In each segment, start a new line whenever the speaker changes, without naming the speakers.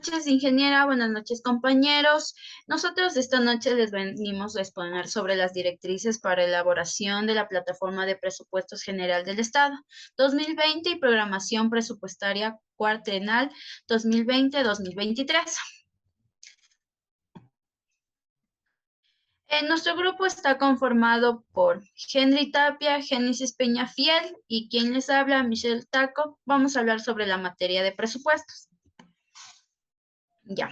noches, ingeniera. Buenas noches, compañeros. Nosotros esta noche les venimos a exponer sobre las directrices para elaboración de la Plataforma de Presupuestos General del Estado 2020 y programación presupuestaria cuatrenal 2020-2023. Nuestro grupo está conformado por Henry Tapia, Génesis Peñafiel y quien les habla, Michelle Taco. Vamos a hablar sobre la materia de presupuestos. Ya.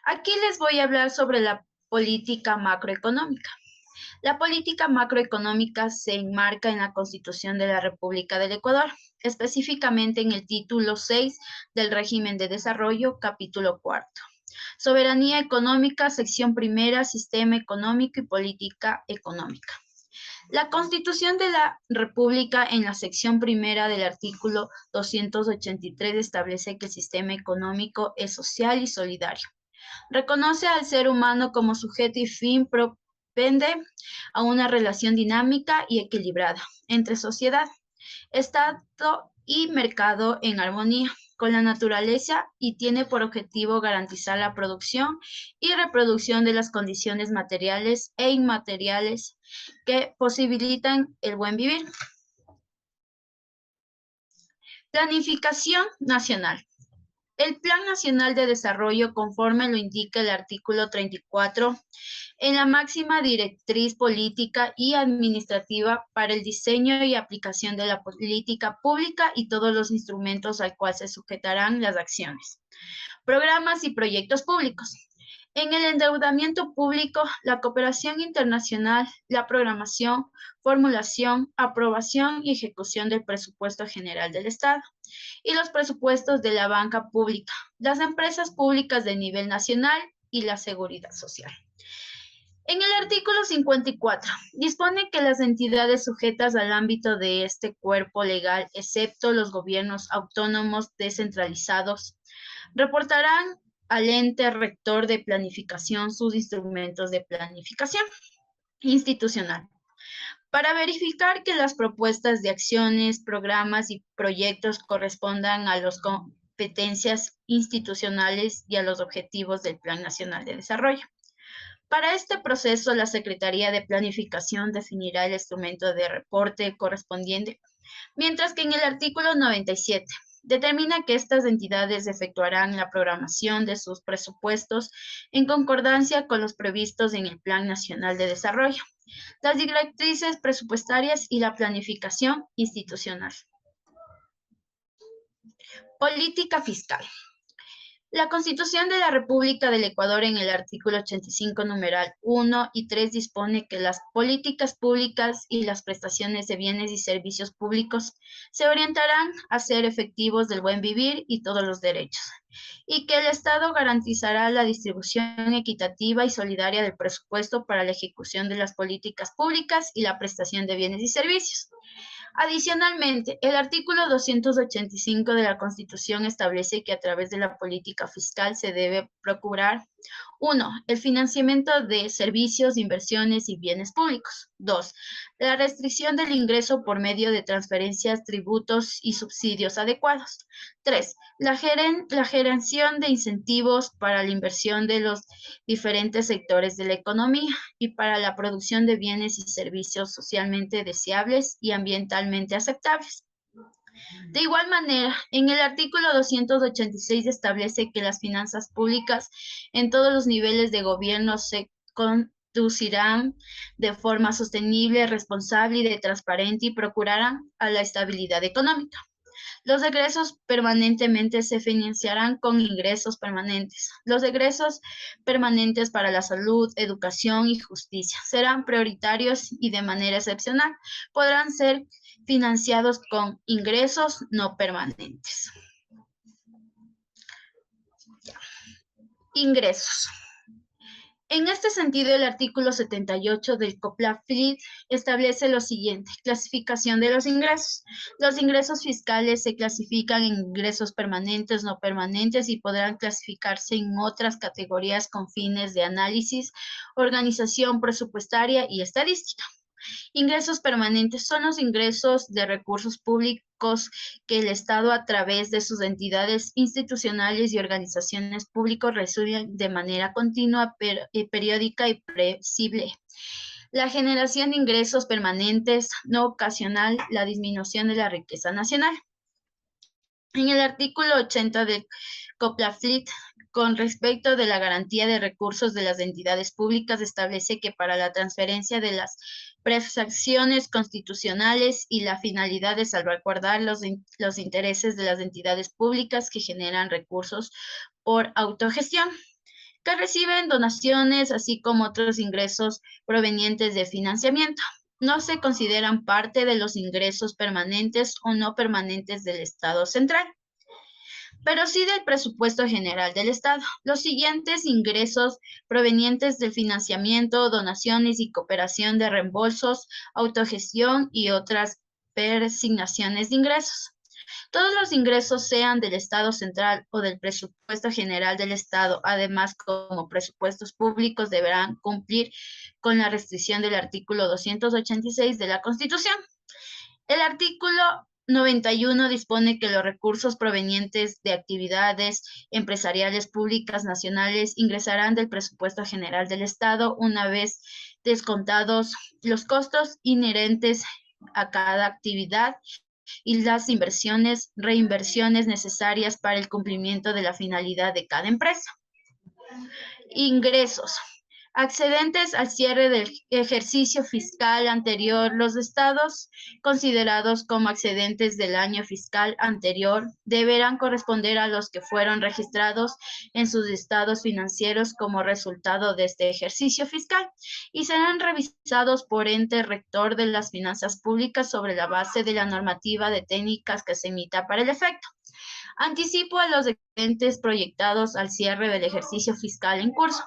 Aquí les voy a hablar sobre la política macroeconómica. La política macroeconómica se enmarca en la Constitución de la República del Ecuador, específicamente en el título 6 del Régimen de Desarrollo, capítulo 4. Soberanía económica, sección primera, sistema económico y política económica. La Constitución de la República, en la sección primera del artículo 283, establece que el sistema económico es social y solidario. Reconoce al ser humano como sujeto y fin, propende a una relación dinámica y equilibrada entre sociedad, Estado y mercado en armonía con la naturaleza y tiene por objetivo garantizar la producción y reproducción de las condiciones materiales e inmateriales que posibilitan el buen vivir. Planificación nacional. El Plan Nacional de Desarrollo, conforme lo indica el artículo 34, en la máxima directriz política y administrativa para el diseño y aplicación de la política pública y todos los instrumentos al cual se sujetarán las acciones, programas y proyectos públicos. En el endeudamiento público, la cooperación internacional, la programación, formulación, aprobación y ejecución del presupuesto general del Estado y los presupuestos de la banca pública, las empresas públicas de nivel nacional y la seguridad social. En el artículo 54, dispone que las entidades sujetas al ámbito de este cuerpo legal, excepto los gobiernos autónomos descentralizados, reportarán al ente rector de planificación sus instrumentos de planificación institucional para verificar que las propuestas de acciones, programas y proyectos correspondan a las competencias institucionales y a los objetivos del Plan Nacional de Desarrollo. Para este proceso, la Secretaría de Planificación definirá el instrumento de reporte correspondiente, mientras que en el artículo 97 determina que estas entidades efectuarán la programación de sus presupuestos en concordancia con los previstos en el Plan Nacional de Desarrollo, las directrices presupuestarias y la planificación institucional. Política fiscal. La Constitución de la República del Ecuador, en el artículo 85, numeral 1 y 3, dispone que las políticas públicas y las prestaciones de bienes y servicios públicos se orientarán a ser efectivos del buen vivir y todos los derechos, y que el Estado garantizará la distribución equitativa y solidaria del presupuesto para la ejecución de las políticas públicas y la prestación de bienes y servicios. Adicionalmente, el artículo 285 de la Constitución establece que a través de la política fiscal se debe procurar: 1. El financiamiento de servicios, inversiones y bienes públicos. 2. La restricción del ingreso por medio de transferencias, tributos y subsidios adecuados. 3. La generación de incentivos para la inversión de los diferentes sectores de la economía y para la producción de bienes y servicios socialmente deseables y ambientalmente aceptables. De igual manera, en el artículo 286 establece que las finanzas públicas en todos los niveles de gobierno se conducirán de forma sostenible, responsable y transparente y procurarán a la estabilidad económica. Los egresos permanentemente se financiarán con ingresos permanentes. Los egresos permanentes para la salud, educación y justicia serán prioritarios y de manera excepcional podrán ser financiados con ingresos no permanentes. Ingresos. En este sentido, el artículo 78 del COPLAFLID establece lo siguiente: clasificación de los ingresos. Los ingresos fiscales se clasifican en ingresos permanentes, no permanentes y podrán clasificarse en otras categorías con fines de análisis, organización presupuestaria y estadística. Ingresos permanentes son los ingresos de recursos públicos que el Estado, a través de sus entidades institucionales y organizaciones públicas, recibe de manera continua, periódica y previsible. La generación de ingresos permanentes no ocasional la disminución de la riqueza nacional. En el artículo 80 del COPLAFLIT, con respecto de la garantía de recursos de las entidades públicas, establece que para la transferencia de las prestaciones constitucionales y la finalidad de salvaguardar los intereses de las entidades públicas que generan recursos por autogestión, que reciben donaciones, así como otros ingresos provenientes de financiamiento, no se consideran parte de los ingresos permanentes o no permanentes del Estado central, pero sí del presupuesto general del Estado. Los siguientes ingresos provenientes del financiamiento, donaciones y cooperación de reembolsos, autogestión y otras persignaciones de ingresos. Todos los ingresos, sean del Estado central o del presupuesto general del Estado, además como presupuestos públicos, deberán cumplir con la restricción del artículo 286 de la Constitución. El artículo 91 dispone que los recursos provenientes de actividades empresariales públicas nacionales ingresarán del presupuesto general del Estado una vez descontados los costos inherentes a cada actividad y las reinversiones necesarias para el cumplimiento de la finalidad de cada empresa. Ingresos. Accedentes al cierre del ejercicio fiscal anterior, los estados considerados como accedentes del año fiscal anterior deberán corresponder a los que fueron registrados en sus estados financieros como resultado de este ejercicio fiscal y serán revisados por ente rector de las finanzas públicas sobre la base de la normativa de técnicas que se emita para el efecto. Anticipo a los excedentes proyectados al cierre del ejercicio fiscal en curso.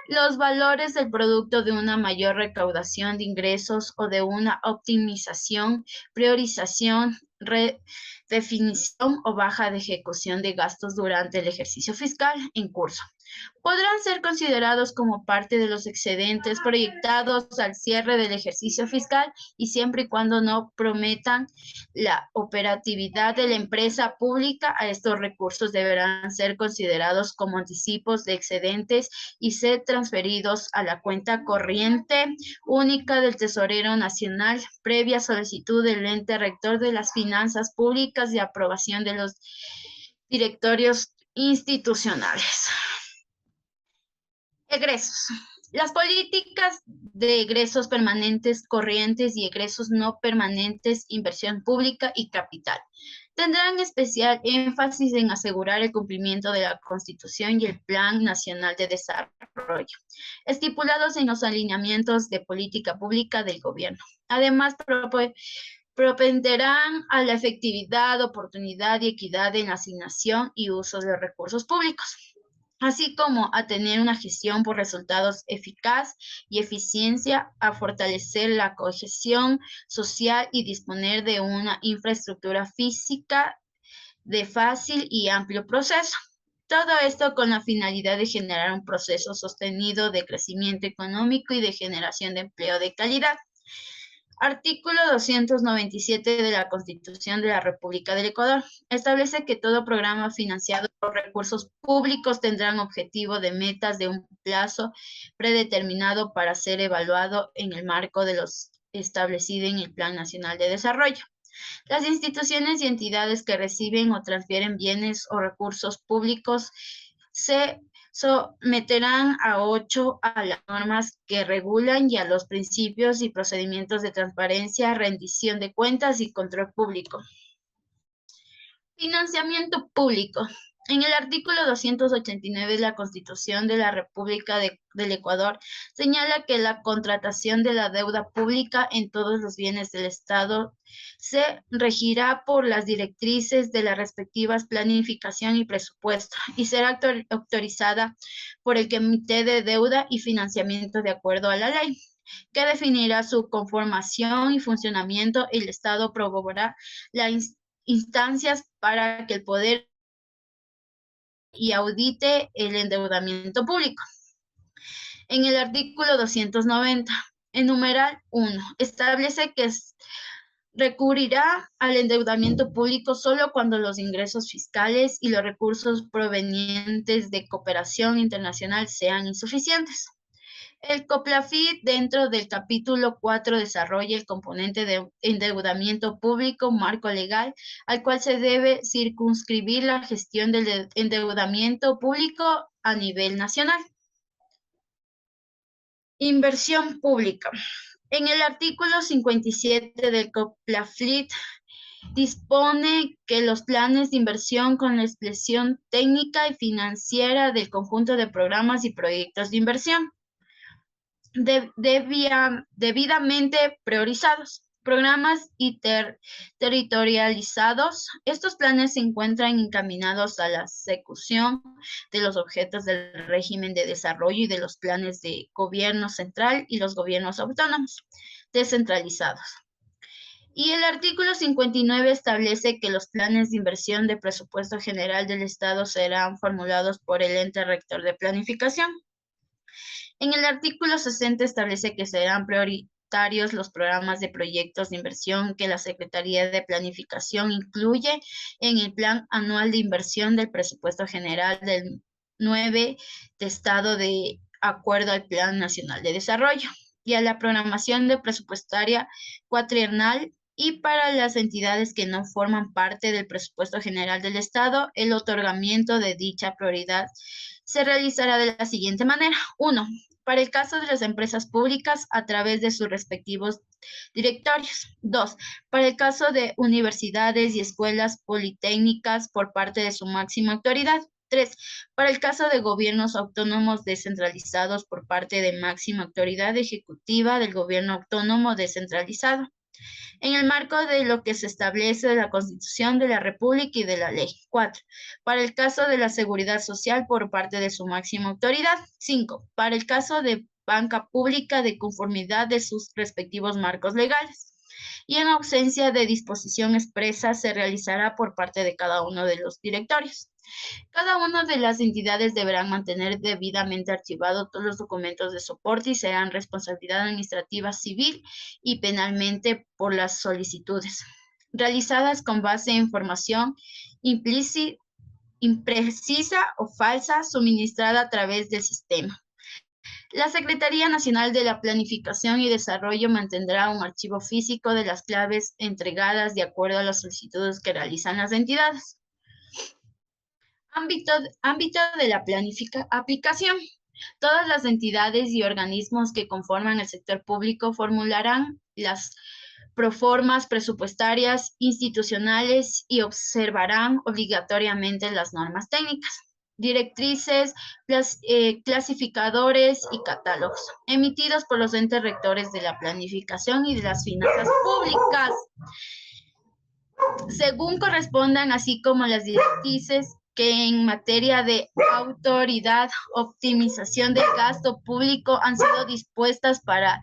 Los valores del producto de una mayor recaudación de ingresos o de una optimización, priorización, redefinición o baja de ejecución de gastos durante el ejercicio fiscal en curso podrán ser considerados como parte de los excedentes proyectados al cierre del ejercicio fiscal y siempre y cuando no prometan la operatividad de la empresa pública, a estos recursos deberán ser considerados como anticipos de excedentes y ser transferidos a la cuenta corriente única del Tesorero Nacional, previa solicitud del ente rector de las finanzas públicas y aprobación de los directorios institucionales. Egresos. Las políticas de egresos permanentes, corrientes y egresos no permanentes, inversión pública y capital, tendrán especial énfasis en asegurar el cumplimiento de la Constitución y el Plan Nacional de Desarrollo, estipulados en los alineamientos de política pública del gobierno. Además, propenderán a la efectividad, oportunidad y equidad en la asignación y uso de recursos públicos, así como a tener una gestión por resultados eficaz y eficiencia, a fortalecer la cohesión social y disponer de una infraestructura física de fácil y amplio proceso. Todo esto con la finalidad de generar un proceso sostenido de crecimiento económico y de generación de empleo de calidad. Artículo 297 de la Constitución de la República del Ecuador establece que todo programa financiado por recursos públicos tendrá un objetivo de metas de un plazo predeterminado para ser evaluado en el marco de los establecidos en el Plan Nacional de Desarrollo. Las instituciones y entidades que reciben o transfieren bienes o recursos públicos se someterán a las normas que regulan y a los principios y procedimientos de transparencia, rendición de cuentas y control público. Financiamiento público. En el artículo 289 de la Constitución de la República del Ecuador señala que la contratación de la deuda pública en todos los bienes del Estado se regirá por las directrices de las respectivas planificación y presupuesto y será autorizada por el Comité de Deuda y Financiamiento de acuerdo a la ley, que definirá su conformación y funcionamiento. El Estado promoverá las instancias para que el Poder y audite el endeudamiento público. En el artículo 290, En numeral 1, establece que recurrirá al endeudamiento público solo cuando los ingresos fiscales y los recursos provenientes de cooperación internacional sean insuficientes. El COPLAFIT, dentro del capítulo 4, desarrolla el componente de endeudamiento público, marco legal, al cual se debe circunscribir la gestión del endeudamiento público a nivel nacional. Inversión pública. En el artículo 57 del COPLAFIT dispone que los planes de inversión con la expresión técnica y financiera del conjunto de programas y proyectos de inversión debidamente priorizados, programas y territorializados. Estos planes se encuentran encaminados a la ejecución de los objetos del régimen de desarrollo y de los planes de gobierno central y los gobiernos autónomos descentralizados. Y el artículo 59 establece que los planes de inversión de presupuesto general del Estado serán formulados por el ente rector de planificación. En el artículo 60 establece que serán prioritarios los programas de proyectos de inversión que la Secretaría de Planificación incluye en el Plan Anual de Inversión del Presupuesto General del 9 de Estado de acuerdo al Plan Nacional de Desarrollo y a la programación de presupuestaria cuatrienal. Y para las entidades que no forman parte del presupuesto general del Estado, el otorgamiento de dicha prioridad se realizará de la siguiente manera. 1. Para el caso de las empresas públicas a través de sus respectivos directorios. 2. Para el caso de universidades y escuelas politécnicas por parte de su máxima autoridad. 3. Para el caso de gobiernos autónomos descentralizados por parte de máxima autoridad ejecutiva del gobierno autónomo descentralizado, en el marco de lo que se establece de la Constitución de la República y de la ley. 4. Para el caso de la seguridad social por parte de su máxima autoridad. 5. Para el caso de banca pública de conformidad de sus respectivos marcos legales. Y en ausencia de disposición expresa se realizará por parte de cada uno de los directorios. Cada una de las entidades deberán mantener debidamente archivados todos los documentos de soporte y serán responsabilidad administrativa civil y penalmente por las solicitudes realizadas con base en información implícita, imprecisa o falsa suministrada a través del sistema. La Secretaría Nacional de la Planificación y Desarrollo mantendrá un archivo físico de las claves entregadas de acuerdo a las solicitudes que realizan las entidades. Ámbito de la aplicación. Todas las entidades y organismos que conforman el sector público formularán las proformas presupuestarias institucionales y observarán obligatoriamente las normas técnicas, directrices, clasificadores y catálogos emitidos por los entes rectores de la planificación y de las finanzas públicas, según correspondan, así como las directrices que en materia de autoridad, optimización del gasto público han sido dispuestas para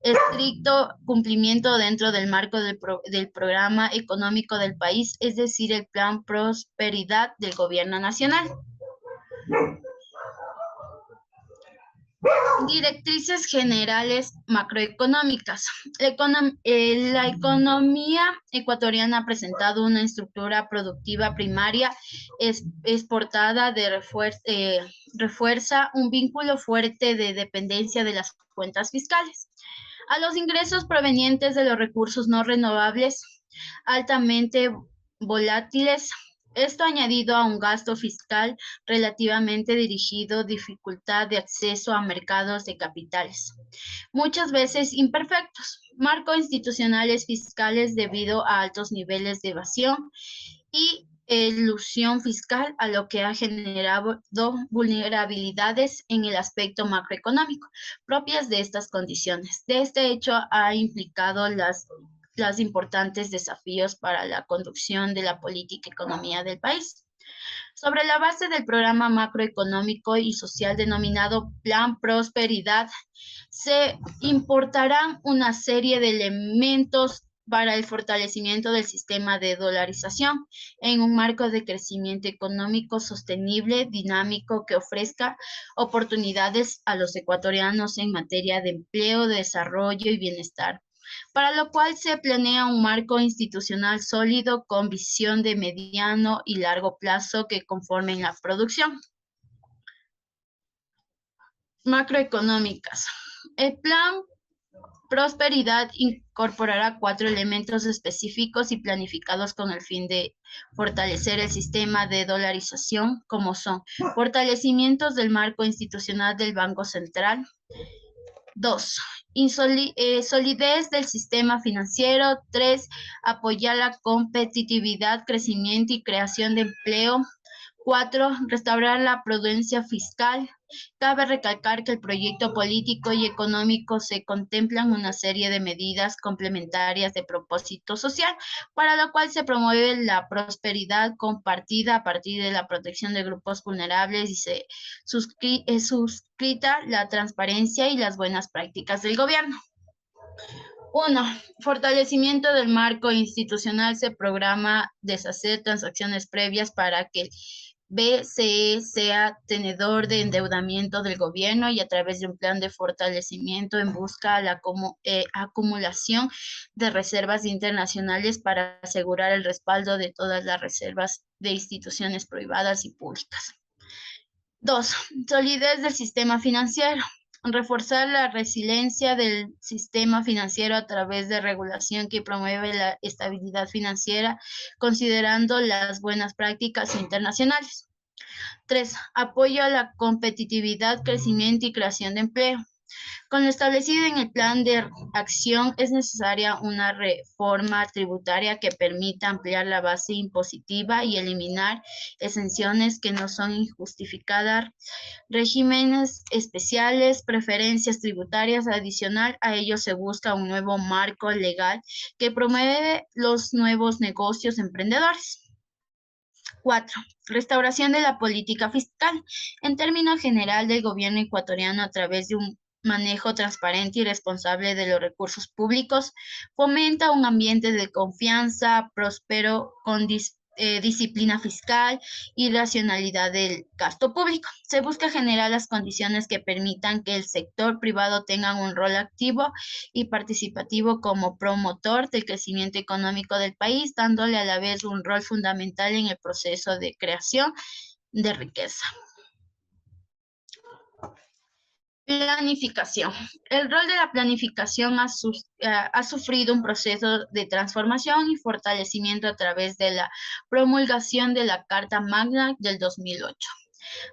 estricto cumplimiento dentro del marco del programa económico del país, es decir, el Plan Prosperidad del Gobierno Nacional. Directrices generales macroeconómicas. La economía ecuatoriana ha presentado una estructura productiva primaria exportada refuerza un vínculo fuerte de dependencia de las cuentas fiscales a los ingresos provenientes de los recursos no renovables altamente volátiles. Esto añadido a un gasto fiscal relativamente dirigido, dificultad de acceso a mercados de capitales, muchas veces imperfectos, marcos institucionales fiscales debido a altos niveles de evasión y elusión fiscal, a lo que ha generado vulnerabilidades en el aspecto macroeconómico propias de estas condiciones. De este hecho ha implicado los importantes desafíos para la conducción de la política economía del país. Sobre la base del programa macroeconómico y social denominado Plan Prosperidad, se importarán una serie de elementos para el fortalecimiento del sistema de dolarización en un marco de crecimiento económico sostenible, dinámico, que ofrezca oportunidades a los ecuatorianos en materia de empleo, desarrollo y bienestar, para lo cual se planea un marco institucional sólido con visión de mediano y largo plazo que conformen la producción. Macroeconómicas. El plan Prosperidad incorporará 4 elementos específicos y planificados con el fin de fortalecer el sistema de dolarización, como son fortalecimientos del marco institucional del Banco Central. 2. Solidez del sistema financiero. 3. Apoyar la competitividad, crecimiento y creación de empleo. 4. Restaurar la prudencia fiscal. Cabe recalcar que el proyecto político y económico se contemplan una serie de medidas complementarias de propósito social, para lo cual se promueve la prosperidad compartida a partir de la protección de grupos vulnerables y se suscrita la transparencia y las buenas prácticas del gobierno. 1. Fortalecimiento del marco institucional. Se programa deshacer transacciones previas para que el BCE sea tenedor de endeudamiento del gobierno y a través de un plan de fortalecimiento en busca de la acumulación de reservas internacionales para asegurar el respaldo de todas las reservas de instituciones privadas y públicas. 2. Solidez del sistema financiero. Reforzar la resiliencia del sistema financiero a través de regulación que promueve la estabilidad financiera, considerando las buenas prácticas internacionales. 3. Apoyo a la competitividad, crecimiento y creación de empleo. Con lo establecido en el plan de acción, es necesaria una reforma tributaria que permita ampliar la base impositiva y eliminar exenciones que no son injustificadas, regímenes especiales, preferencias tributarias. Adicional a ello, se busca un nuevo marco legal que promueve los nuevos negocios emprendedores. 4. Restauración de la política fiscal. En términos general, del gobierno ecuatoriano, a través de un manejo transparente y responsable de los recursos públicos, fomenta un ambiente de confianza, próspero, con disciplina fiscal y racionalidad del gasto público. Se busca generar las condiciones que permitan que el sector privado tenga un rol activo y participativo como promotor del crecimiento económico del país, dándole a la vez un rol fundamental en el proceso de creación de riqueza. Planificación. El rol de la planificación ha sufrido un proceso de transformación y fortalecimiento a través de la promulgación de la Carta Magna del 2008,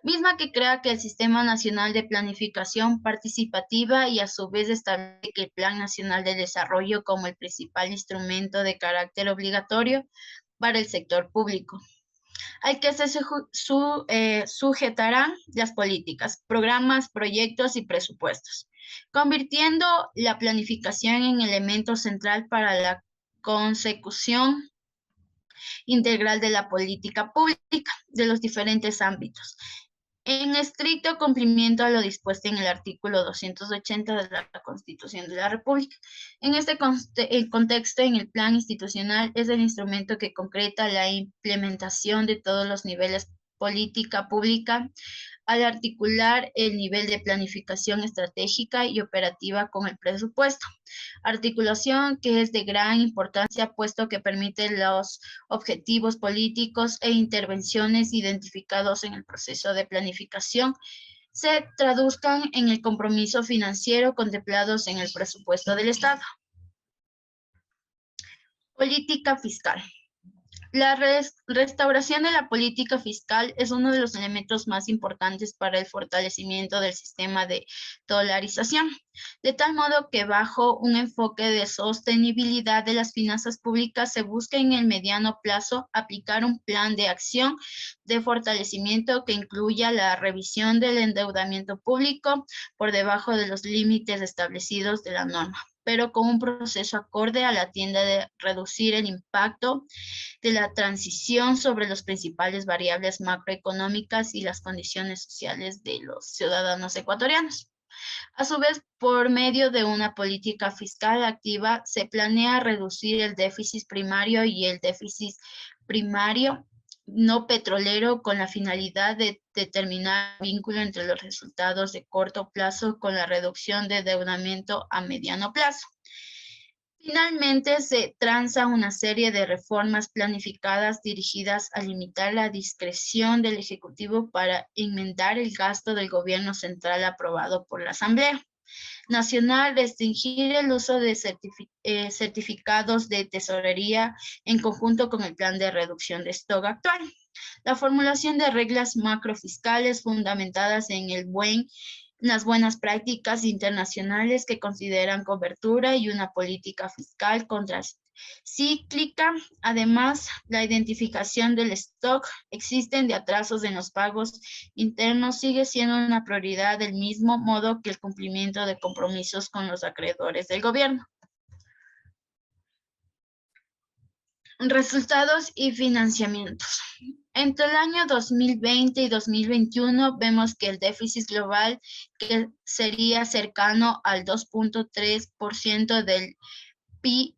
misma que crea que el Sistema Nacional de Planificación Participativa y a su vez establece que el Plan Nacional de Desarrollo como el principal instrumento de carácter obligatorio para el sector público, al que se sujetarán las políticas, programas, proyectos y presupuestos, convirtiendo la planificación en elemento central para la consecución integral de la política pública de los diferentes ámbitos, en estricto cumplimiento a lo dispuesto en el artículo 280 de la Constitución de la República. En este contexto, en el plan institucional es el instrumento que concreta la implementación de todos los niveles política pública, al articular el nivel de planificación estratégica y operativa con el presupuesto. Articulación que es de gran importancia, puesto que permite los objetivos políticos e intervenciones identificados en el proceso de planificación se traduzcan en el compromiso financiero contemplados en el presupuesto del Estado. Política fiscal. La restauración de la política fiscal es uno de los elementos más importantes para el fortalecimiento del sistema de dolarización, de tal modo que bajo un enfoque de sostenibilidad de las finanzas públicas se busca en el mediano plazo aplicar un plan de acción de fortalecimiento que incluya la revisión del endeudamiento público por debajo de los límites establecidos de la norma, pero con un proceso acorde a la tienda de reducir el impacto de la transición sobre las principales variables macroeconómicas y las condiciones sociales de los ciudadanos ecuatorianos. A su vez, por medio de una política fiscal activa, se planea reducir el déficit primario y el déficit primario no petrolero con la finalidad de determinar el vínculo entre los resultados de corto plazo con la reducción de endeudamiento a mediano plazo. Finalmente, se transa una serie de reformas planificadas dirigidas a limitar la discreción del Ejecutivo para enmendar el gasto del Gobierno central aprobado por la Asamblea Nacional, restringir el uso de certificados de tesorería en conjunto con el plan de reducción de stock actual. La formulación de reglas macrofiscales fundamentadas en las buenas prácticas internacionales que consideran cobertura y una política fiscal contracíclica. Además, la identificación del stock existen de atrasos en los pagos internos sigue siendo una prioridad del mismo modo que el cumplimiento de compromisos con los acreedores del gobierno. Resultados y financiamientos. Entre el año 2020 y 2021 vemos que el déficit global que sería cercano al 2.3% del PIB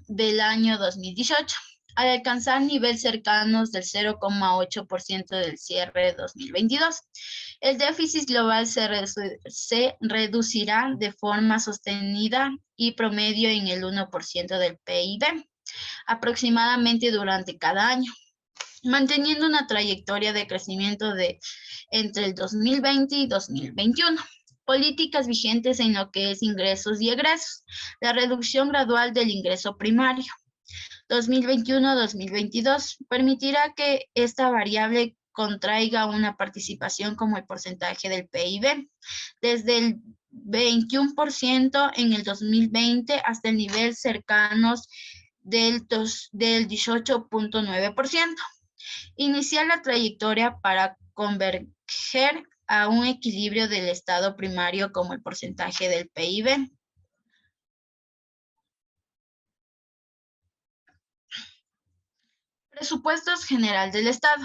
del año 2018, al alcanzar niveles cercanos del 0,8% del cierre de 2022. El déficit global se reducirá de forma sostenida y promedio en el 1% del PIB, aproximadamente durante cada año, manteniendo una trayectoria de crecimiento de entre el 2020 y 2021. Políticas vigentes en lo que es ingresos y egresos. La reducción gradual del ingreso primario 2021-2022 permitirá que esta variable contraiga una participación como el porcentaje del PIB desde el 21% en el 2020 hasta el nivel cercanos del 18.9%. Iniciar la trayectoria para converger a un equilibrio del estado primario como el porcentaje del PIB. Presupuesto General del Estado.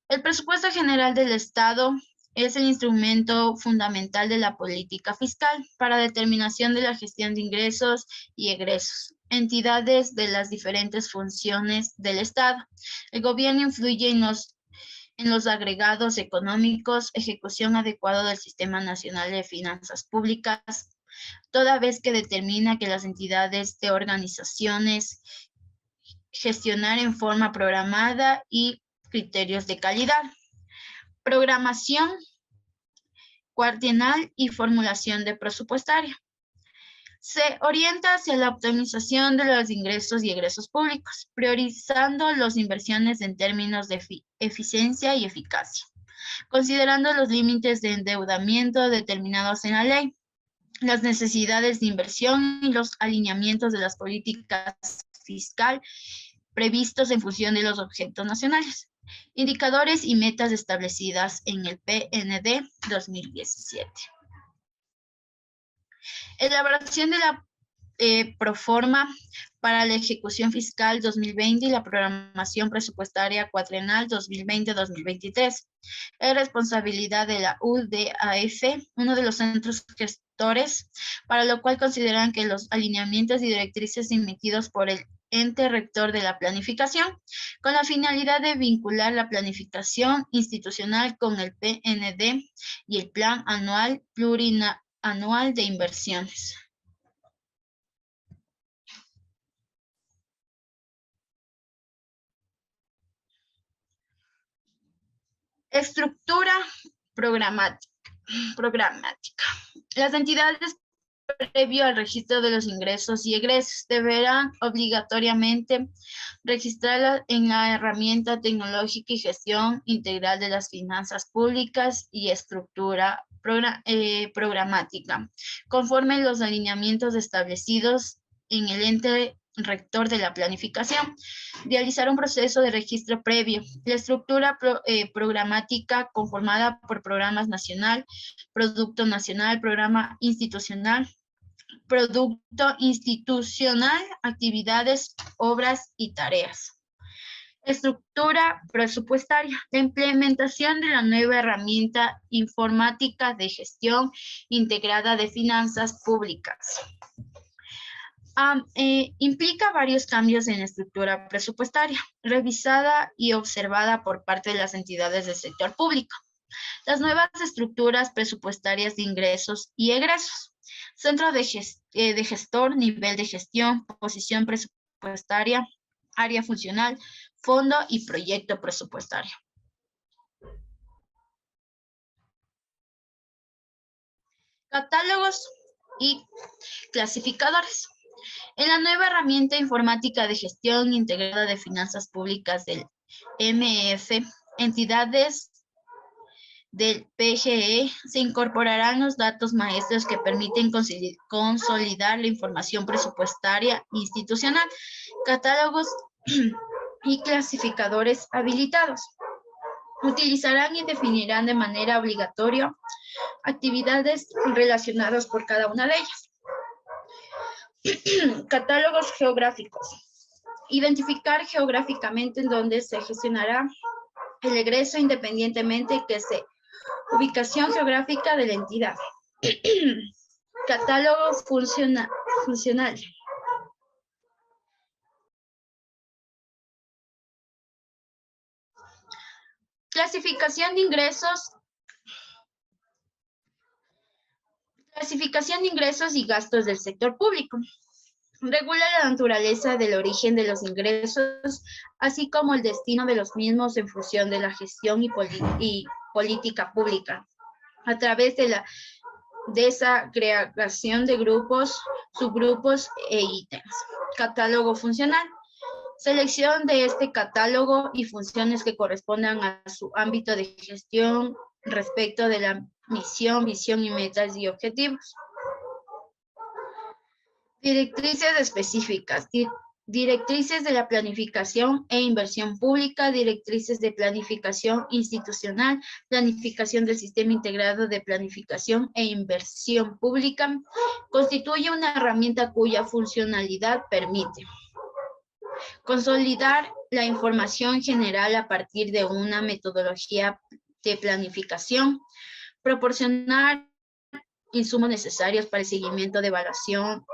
El Presupuesto General del Estado es el instrumento fundamental de la política fiscal para determinación de la gestión de ingresos y egresos, entidades de las diferentes funciones del Estado. El gobierno influye en los agregados económicos, ejecución adecuada del Sistema Nacional de Finanzas Públicas, toda vez que determina que las entidades de organizaciones gestionar en forma programada y criterios de calidad. Programación cuatrienal y formulación de presupuestaria. Se orienta hacia la optimización de los ingresos y egresos públicos, priorizando las inversiones en términos de eficiencia y eficacia, considerando los límites de endeudamiento determinados en la ley, las necesidades de inversión y los alineamientos de las políticas fiscales previstos en función de los objetos nacionales, indicadores y metas establecidas en el PND 2017. Elaboración de la proforma para la ejecución fiscal 2020 y la programación presupuestaria cuatrienal 2020-2023. Es responsabilidad de la UDAF, uno de los centros gestores, para lo cual consideran que los alineamientos y directrices emitidos por el ente rector de la planificación, con la finalidad de vincular la planificación institucional con el PND y el Plan Anual Plurianual de Inversiones. Estructura programática. Las entidades previo al registro de los ingresos y egresos deberán obligatoriamente registrarlas en la herramienta tecnológica y gestión integral de las finanzas públicas y estructura programática, conforme los alineamientos establecidos en el ente rector de la planificación, realizar un proceso de registro previo. La estructura programática conformada por programas nacional, producto nacional, programa institucional, producto institucional, actividades, obras y tareas. Estructura presupuestaria. La implementación de la nueva herramienta informática de gestión integrada de finanzas públicas. Implica varios cambios en la estructura presupuestaria, revisada y observada por parte de las entidades del sector público. Las nuevas estructuras presupuestarias de ingresos y egresos. Centro de gestor, nivel de gestión, posición presupuestaria, área funcional, fondo y proyecto presupuestario. Catálogos y clasificadores. En la nueva herramienta informática de gestión integrada de finanzas públicas del MEF, entidades del PGE, se incorporarán los datos maestros que permiten consolidar la información presupuestaria institucional, catálogos y clasificadores habilitados. Utilizarán y definirán de manera obligatoria actividades relacionadas por cada una de ellas. Catálogos geográficos. Identificar geográficamente en donde se gestionará el egreso independientemente que se ubicación geográfica de la entidad. Catálogo funcional. Clasificación de ingresos. Clasificación de ingresos y gastos del sector público. Regula la naturaleza del origen de los ingresos, así como el destino de los mismos en función de la gestión y política pública, a través de esa creación de grupos, subgrupos e ítems. Catálogo funcional. Selección de este catálogo y funciones que correspondan a su ámbito de gestión respecto de la misión, visión y metas y objetivos. Directrices específicas. Directrices de la planificación e inversión pública, directrices de planificación institucional, planificación del sistema integrado de planificación e inversión pública, constituye una herramienta cuya funcionalidad permite consolidar la información general a partir de una metodología de planificación, proporcionar insumos necesarios para el seguimiento de evaluación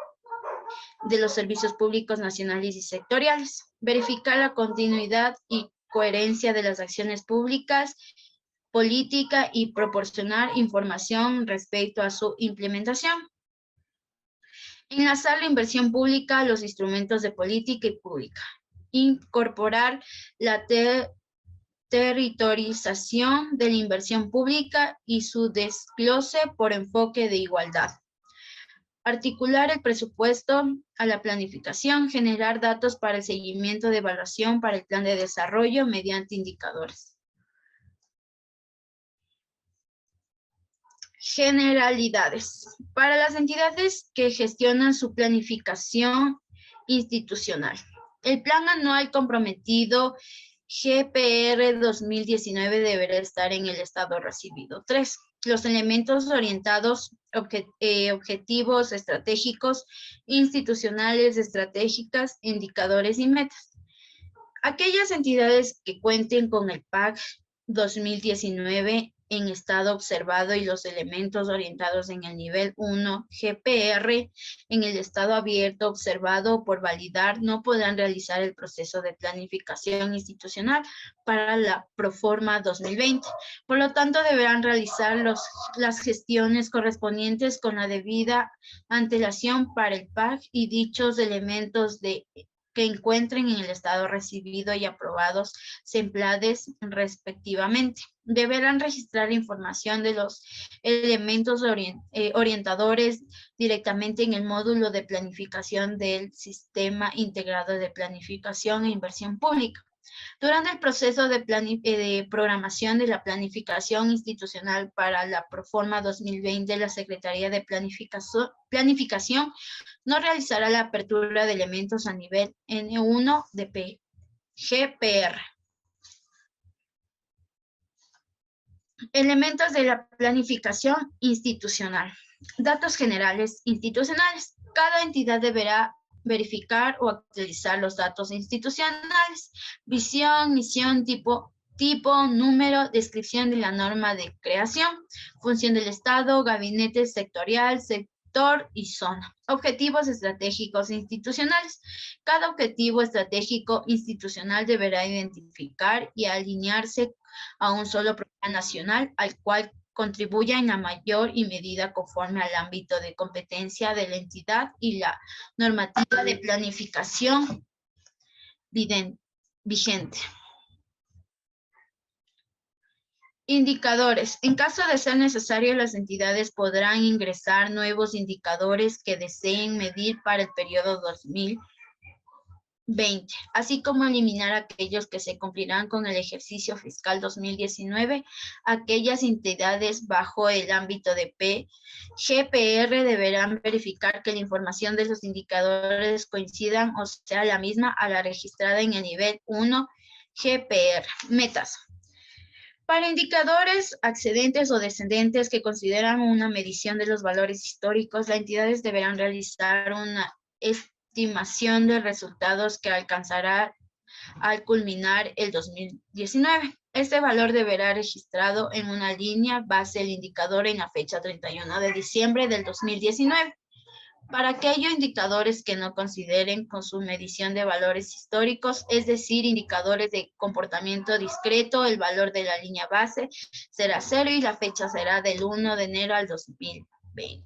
de los servicios públicos nacionales y sectoriales, verificar la continuidad y coherencia de las acciones públicas, política y proporcionar información respecto a su implementación. Enlazar la inversión pública a los instrumentos de política y pública. Incorporar la territorialización de la inversión pública y su desglose por enfoque de igualdad. Articular el presupuesto a la planificación, generar datos para el seguimiento de evaluación para el plan de desarrollo mediante indicadores. Generalidades. Para las entidades que gestionan su planificación institucional. El plan anual comprometido GPR 2019 deberá estar en el estado recibido. 3. Los elementos orientados, objetivos estratégicos, institucionales, estratégicas, indicadores y metas. Aquellas entidades que cuenten con el PAC 2019 en estado observado y los elementos orientados en el nivel 1 GPR en el estado abierto observado por validar no podrán realizar el proceso de planificación institucional para la Proforma 2020. Por lo tanto, deberán realizar las gestiones correspondientes con la debida antelación para el PAC y dichos elementos que encuentren en el estado recibido y aprobados se empleades respectivamente. Deberán registrar información de los elementos orientadores directamente en el módulo de planificación del Sistema Integrado de Planificación e Inversión Pública. Durante el proceso de programación de la planificación institucional para la Proforma 2020, la Secretaría de Planificación no realizará la apertura de elementos a nivel N1 de GPR. Elementos de la planificación institucional. Datos generales institucionales. Cada entidad deberá verificar o actualizar los datos institucionales, visión, misión, tipo, número, descripción de la norma de creación, función del Estado, gabinete sectorial, sector y zona. Objetivos estratégicos institucionales. Cada objetivo estratégico institucional deberá identificar y alinearse a un solo programa nacional al cual contribuya en la mayor y medida conforme al ámbito de competencia de la entidad y la normativa de planificación vigente. Indicadores. En caso de ser necesario, las entidades podrán ingresar nuevos indicadores que deseen medir para el periodo 2020, así como eliminar aquellos que se cumplirán con el ejercicio fiscal 2019. Aquellas entidades bajo el ámbito de GPR deberán verificar que la información de los indicadores coincidan o sea la misma a la registrada en el nivel 1 GPR. Metas. Para indicadores ascendentes o descendentes que consideran una medición de los valores históricos, las entidades deberán realizar una estimación de resultados que alcanzará al culminar el 2019. Este valor deberá registrado en una línea base del indicador en la fecha 31 de diciembre del 2019. Para aquellos indicadores que no consideren con su medición de valores históricos, es decir, indicadores de comportamiento discreto, el valor de la línea base será 0 y la fecha será del 1 de enero al 2020.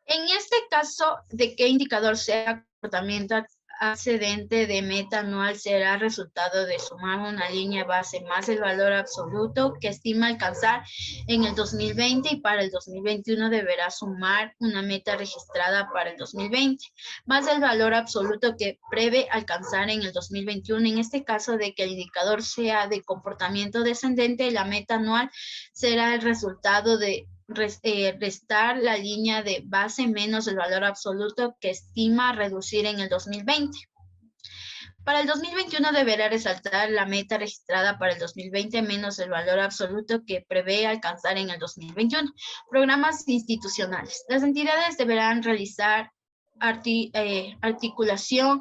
En este caso, de qué indicador sea comportamiento ascendente de meta anual será resultado de sumar una línea base más el valor absoluto que estima alcanzar en el 2020 y para el 2021 deberá sumar una meta registrada para el 2020 más el valor absoluto que prevé alcanzar en el 2021. En este caso de que el indicador sea de comportamiento descendente, la meta anual será el resultado de restar la línea de base menos el valor absoluto que estima reducir en el 2020. Para el 2021 deberá resaltar la meta registrada para el 2020 menos el valor absoluto que prevé alcanzar en el 2021. Programas institucionales. Las entidades deberán realizar articulación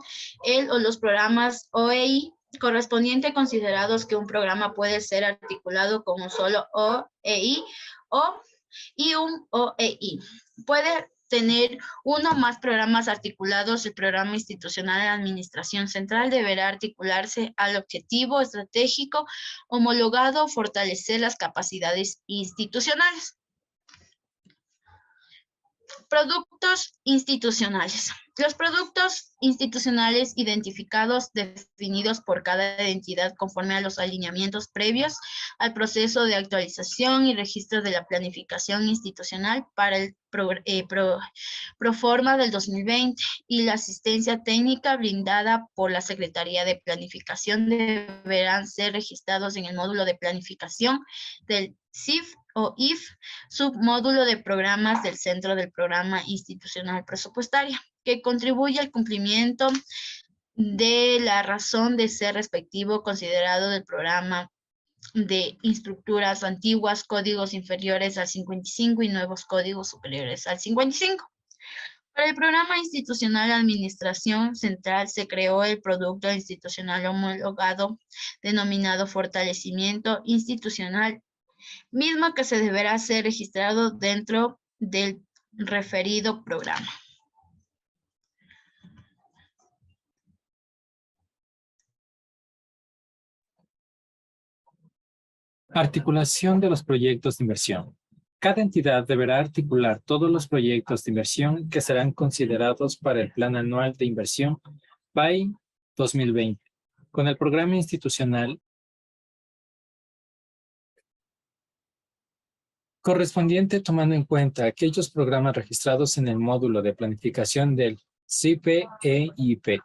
o los programas OEI correspondiente considerados que un programa puede ser articulado con un solo OEI y un OEI. Puede tener uno o más programas articulados. El programa institucional de administración central deberá articularse al objetivo estratégico homologado, fortalecer las capacidades institucionales. Productos institucionales. Los productos institucionales identificados, definidos por cada entidad conforme a los alineamientos previos al proceso de actualización y registro de la planificación institucional para el Proforma del 2020 y la asistencia técnica brindada por la Secretaría de Planificación deberán ser registrados en el módulo de planificación del CIF o IF, submódulo de programas del Centro del Programa Institucional Presupuestaria, que contribuye al cumplimiento de la razón de ser respectivo considerado del programa de estructuras antiguas, códigos inferiores al 55 y nuevos códigos superiores al 55. Para el programa institucional de administración central se creó el producto institucional homologado denominado fortalecimiento institucional, mismo que se deberá ser registrado dentro del referido programa.
Articulación de los proyectos de inversión. Cada entidad deberá articular todos los proyectos de inversión que serán considerados para el Plan Anual de Inversión PAI 2020, con el programa institucional correspondiente, tomando en cuenta aquellos programas registrados en el módulo de planificación del CIP-EIP.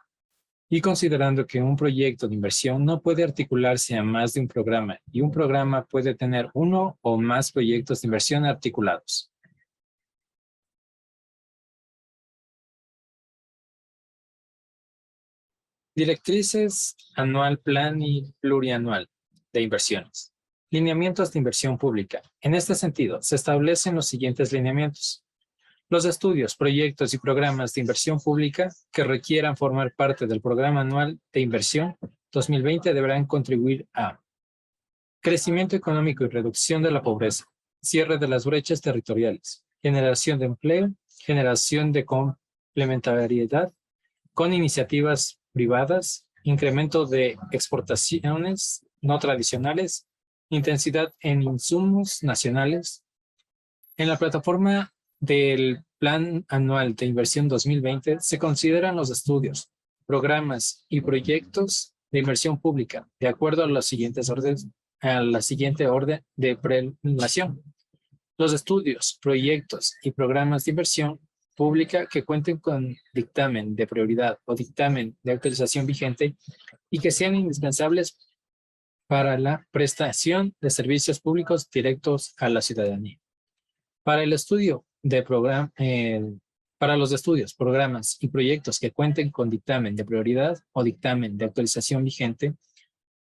Y considerando que un proyecto de inversión no puede articularse a más de un programa y un programa puede tener uno o más proyectos de inversión articulados. Directrices anual, plan y plurianual de inversiones. Lineamientos de inversión pública. En este sentido, se establecen los siguientes lineamientos. Los estudios, proyectos y programas de inversión pública que requieran formar parte del Programa Anual de Inversión 2020 deberán contribuir a crecimiento económico y reducción de la pobreza, cierre de las brechas territoriales, generación de empleo, generación de complementariedad con iniciativas privadas, incremento de exportaciones no tradicionales, intensidad en insumos nacionales. En la plataforma del Plan Anual de Inversión 2020 se consideran los estudios, programas y proyectos de inversión pública de acuerdo a la siguiente orden de prelación. Los estudios, proyectos y programas de inversión pública que cuenten con dictamen de prioridad o dictamen de autorización vigente y que sean indispensables para la prestación de servicios públicos directos a la ciudadanía. Para el estudio de para los estudios, programas y proyectos que cuenten con dictamen de prioridad o dictamen de actualización vigente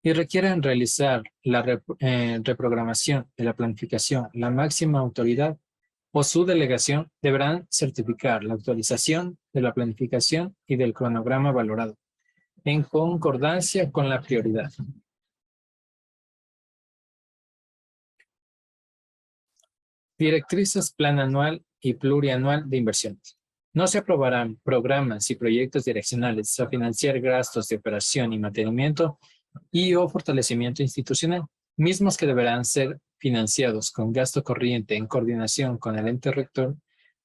y requieran realizar la reprogramación de la planificación, la máxima autoridad o su delegación deberán certificar la actualización de la planificación y del cronograma valorado en concordancia con la prioridad. Directrices plan anual y plurianual de inversiones. No se aprobarán programas y proyectos direccionales a financiar gastos de operación y mantenimiento y o fortalecimiento institucional, mismos que deberán ser financiados con gasto corriente en coordinación con el ente rector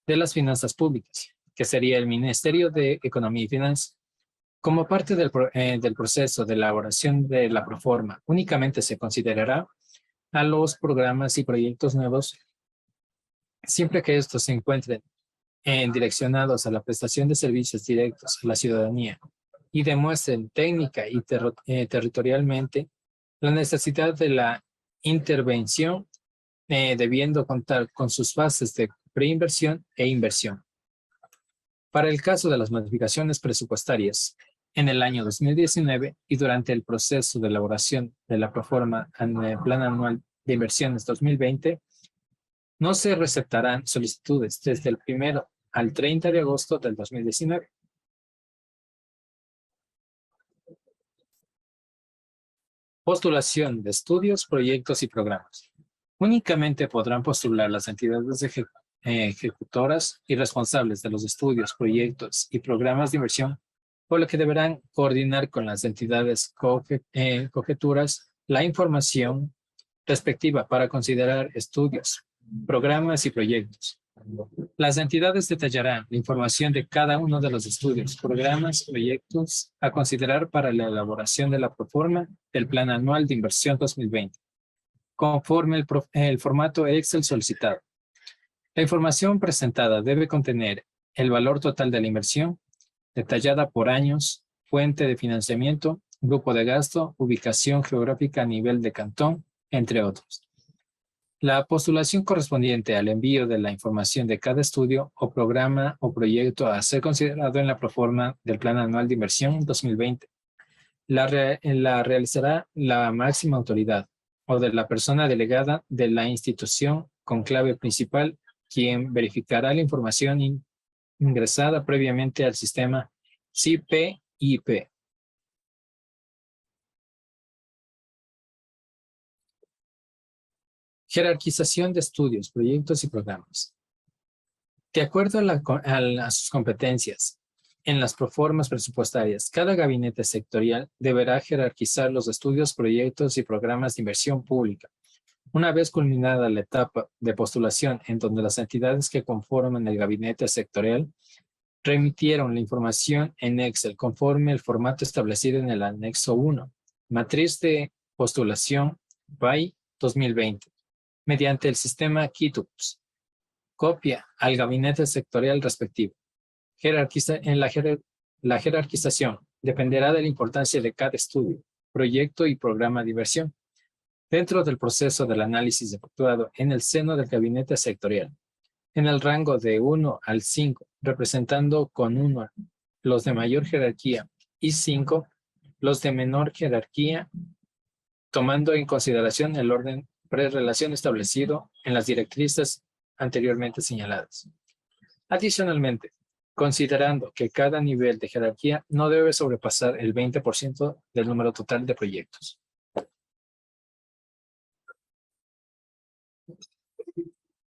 de las finanzas públicas, que sería el Ministerio de Economía y Finanzas. Como parte del proceso de elaboración de la proforma, únicamente se considerará a los programas y proyectos nuevos siempre que estos se encuentren direccionados a la prestación de servicios directos a la ciudadanía y demuestren técnica y territorialmente la necesidad de la intervención, debiendo contar con sus fases de preinversión e inversión. Para el caso de las modificaciones presupuestarias, en el año 2019 y durante el proceso de elaboración de la proforma en el Plan Anual de Inversiones 2020, no se receptarán solicitudes desde el 1 al 30 de agosto del 2019. Postulación de estudios, proyectos y programas. Únicamente podrán postular las entidades ejecutoras y responsables de los estudios, proyectos y programas de inversión, por lo que deberán coordinar con las entidades cogeturas la información respectiva para considerar estudios, programas y proyectos. Las entidades detallarán la información de cada uno de los estudios, programas, proyectos a considerar para la elaboración de la proforma del Plan Anual de Inversión 2020, conforme el formato Excel solicitado. La información presentada debe contener el valor total de la inversión, detallada por años, fuente de financiamiento, grupo de gasto, ubicación geográfica a nivel de cantón, entre otros. La postulación correspondiente al envío de la información de cada estudio o programa o proyecto a ser considerado en la proforma del Plan Anual de Inversión 2020 la realizará la máxima autoridad o de la persona delegada de la institución con clave principal, quien verificará la información ingresada previamente al sistema CIPE-IP. Jerarquización de estudios, proyectos y programas. De acuerdo a sus competencias en las proformas presupuestarias, cada gabinete sectorial deberá jerarquizar los estudios, proyectos y programas de inversión pública. Una vez culminada la etapa de postulación en donde las entidades que conforman el gabinete sectorial remitieron la información en Excel conforme el formato establecido en el anexo 1, matriz de postulación PAI 2020. Mediante el sistema KITUPS. Copia al gabinete sectorial respectivo. La jerarquización dependerá de la importancia de cada estudio, proyecto y programa de inversión dentro del proceso del análisis efectuado en el seno del gabinete sectorial, en el rango de 1 al 5, representando con 1 los de mayor jerarquía y 5 los de menor jerarquía, tomando en consideración el orden prerelación establecido en las directrices anteriormente señaladas. Adicionalmente, considerando que cada nivel de jerarquía no debe sobrepasar el 20% del número total de proyectos.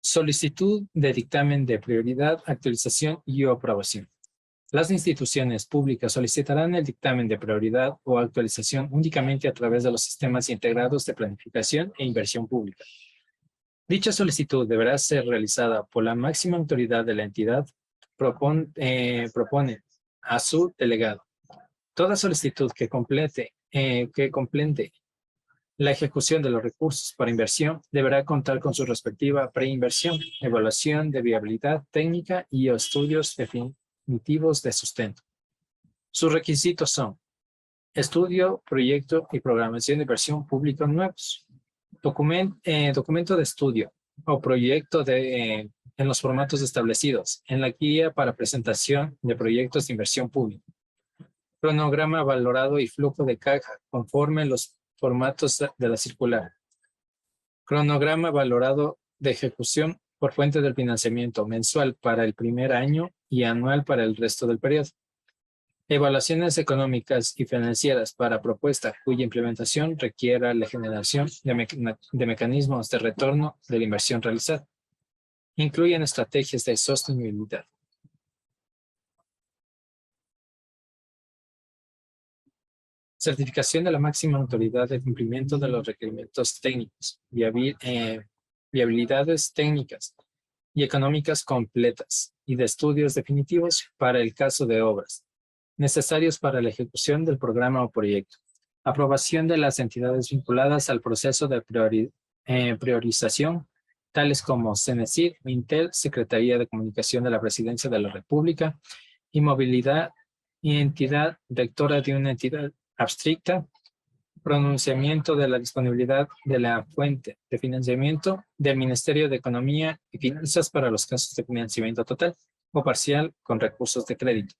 Solicitud de dictamen de prioridad, actualización y aprobación. Las instituciones públicas solicitarán el dictamen de prioridad o actualización únicamente a través de los sistemas integrados de planificación e inversión pública. Dicha solicitud deberá ser realizada por la máxima autoridad de la entidad. Propone a su delegado. Toda solicitud que complete la ejecución de los recursos para inversión deberá contar con su respectiva preinversión, evaluación de viabilidad técnica y estudios definitivos de sustento. Sus requisitos son estudio, proyecto y programación de inversión pública nuevos, documento de estudio o proyecto en los formatos establecidos en la guía para presentación de proyectos de inversión pública, cronograma valorado y flujo de caja conforme los formatos de la circular, cronograma valorado de ejecución por fuente del financiamiento mensual para el primer año y anual para el resto del periodo, evaluaciones económicas y financieras para propuesta cuya implementación requiera la generación de mecanismos de retorno de la inversión realizada. Incluyen estrategias de sostenibilidad. Certificación de la máxima autoridad de cumplimiento de los requerimientos técnicos, viabilidades técnicas y económicas completas y de estudios definitivos para el caso de obras necesarios para la ejecución del programa o proyecto. Aprobación de las entidades vinculadas al proceso de priorización, tales como CENESID, Intel, Secretaría de Comunicación de la Presidencia de la República y Movilidad y entidad rectora de una entidad abstricta, pronunciamiento de la disponibilidad de la fuente de financiamiento del Ministerio de Economía y Finanzas para los casos de financiamiento total o parcial con recursos de crédito.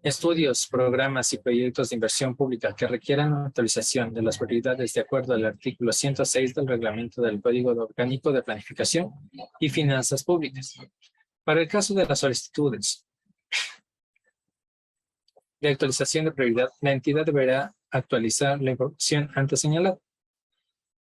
Estudios, programas y proyectos de inversión pública que requieran actualización de las prioridades de acuerdo al artículo 106 del Reglamento del Código Orgánico de Planificación y Finanzas Públicas. Para el caso de las solicitudes de actualización de prioridad, la entidad deberá actualizar la información antes señalada.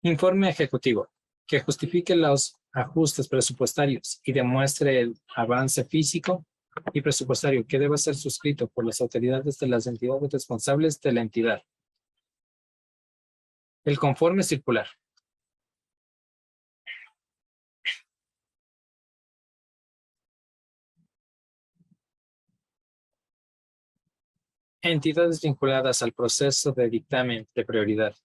Informe ejecutivo que justifique los ajustes presupuestarios y demuestre el avance físico y presupuestario que debe ser suscrito por las autoridades de las entidades responsables de la entidad. El conforme circular. Entidades vinculadas al proceso de dictamen de prioridad.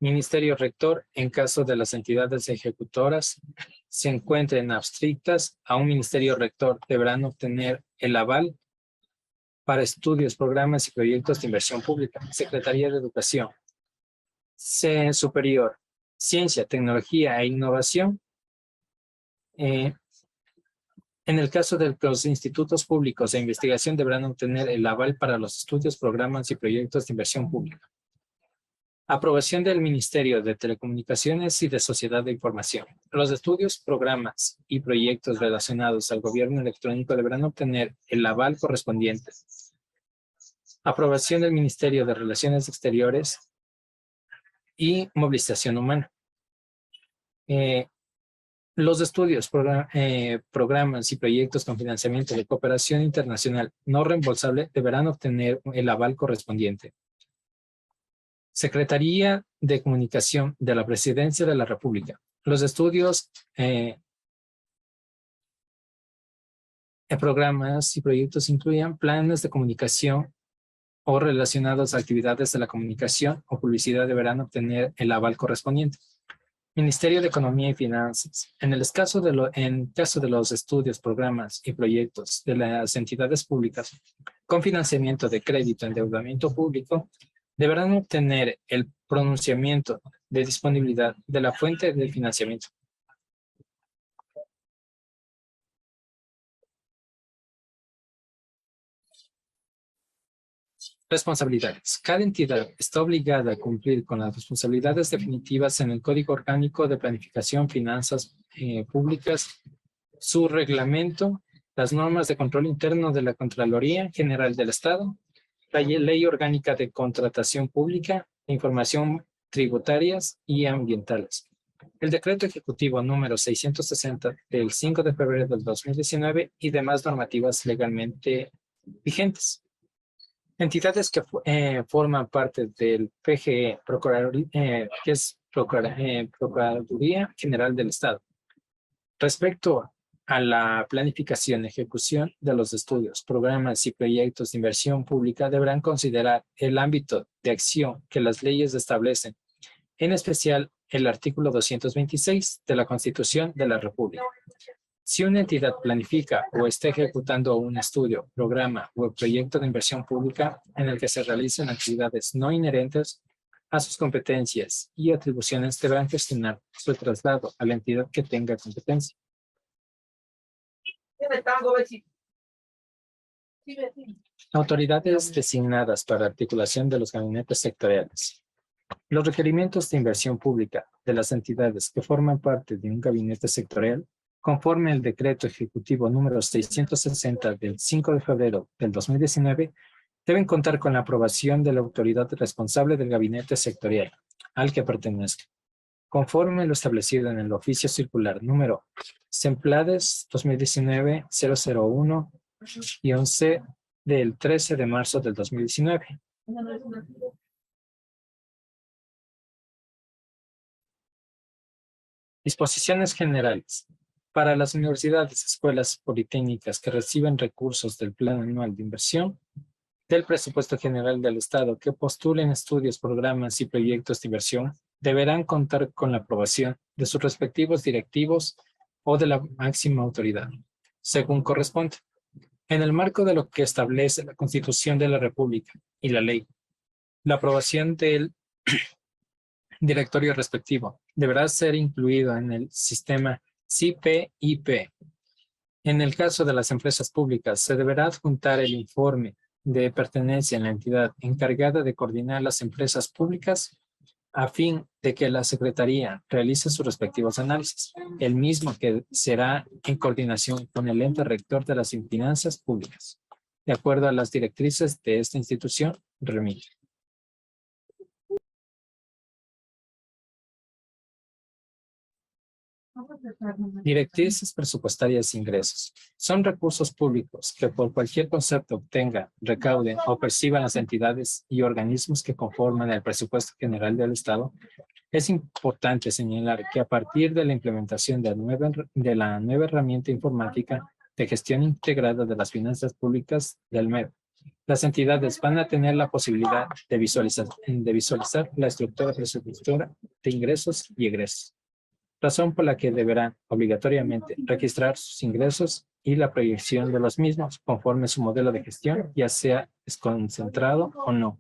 Ministerio rector, en caso de las entidades ejecutoras se encuentren adscritas a un ministerio rector, deberán obtener el aval para estudios, programas y proyectos de inversión pública. Secretaría de Educación. Superior, Ciencia, Tecnología e Innovación. En el caso de los institutos públicos de investigación deberán obtener el aval para los estudios, programas y proyectos de inversión pública. Aprobación del Ministerio de Telecomunicaciones y de Sociedad de Información. Los estudios, programas y proyectos relacionados al gobierno electrónico deberán obtener el aval correspondiente. Aprobación del Ministerio de Relaciones Exteriores y Movilización Humana. Los estudios, programas y proyectos con financiamiento de cooperación internacional no reembolsable deberán obtener el aval correspondiente. Secretaría de Comunicación de la Presidencia de la República. Los estudios, programas y proyectos incluyen planes de comunicación o relacionados a actividades de la comunicación o publicidad deberán obtener el aval correspondiente. Ministerio de Economía y Finanzas. En caso de los estudios, programas y proyectos de las entidades públicas con financiamiento de crédito, endeudamiento público, deberán obtener el pronunciamiento de disponibilidad de la fuente del financiamiento. Responsabilidades. Cada entidad está obligada a cumplir con las responsabilidades definitivas en el Código Orgánico de Planificación, Finanzas Públicas, su reglamento, las normas de control interno de la Contraloría General del Estado, la Ley Orgánica de Contratación Pública, información tributarias y ambientales. El decreto ejecutivo número 660 del 5 de febrero del 2019 y demás normativas legalmente vigentes. Entidades que forman parte del PGE, que es Procuraduría General del Estado. Respecto a la planificación y ejecución de los estudios, programas y proyectos de inversión pública deberán considerar el ámbito de acción que las leyes establecen, en especial el artículo 226 de la Constitución de la República. Si una entidad planifica o está ejecutando un estudio, programa o proyecto de inversión pública en el que se realicen actividades no inherentes a sus competencias y atribuciones, deberán gestionar su traslado a la entidad que tenga competencia. Autoridades designadas para articulación de los gabinetes sectoriales. Los requerimientos de inversión pública de las entidades que forman parte de un gabinete sectorial, conforme al decreto ejecutivo número 660 del 5 de febrero del 2019, deben contar con la aprobación de la autoridad responsable del gabinete sectorial al que pertenezca, conforme lo establecido en el oficio circular número SEMPLADES 2019-001 y 11 del 13 de marzo del 2019. Disposiciones generales. Para las universidades, escuelas politécnicas que reciben recursos del Plan Anual de Inversión del Presupuesto General del Estado que postulen estudios, programas y proyectos de inversión deberán contar con la aprobación de sus respectivos directivos o de la máxima autoridad, según corresponde, en el marco de lo que establece la Constitución de la República y la ley. La aprobación del directorio respectivo deberá ser incluido en el sistema CIPE-IP. En el caso de las empresas públicas, se deberá adjuntar el informe de pertenencia en la entidad encargada de coordinar las empresas públicas a fin de que la Secretaría realice sus respectivos análisis, el mismo que será en coordinación con el ente rector de las finanzas públicas, de acuerdo a las directrices de esta institución, remite. Directrices presupuestarias e ingresos. Son recursos públicos que por cualquier concepto obtengan, recauden o perciban las entidades y organismos que conforman el presupuesto general del Estado. Es importante señalar que a partir de la implementación de la nueva herramienta informática de gestión integrada de las finanzas públicas del MEP, las entidades van a tener la posibilidad de visualizar la estructura presupuestaria de ingresos y egresos, razón por la que deberán obligatoriamente registrar sus ingresos y la proyección de los mismos conforme su modelo de gestión, ya sea desconcentrado o no,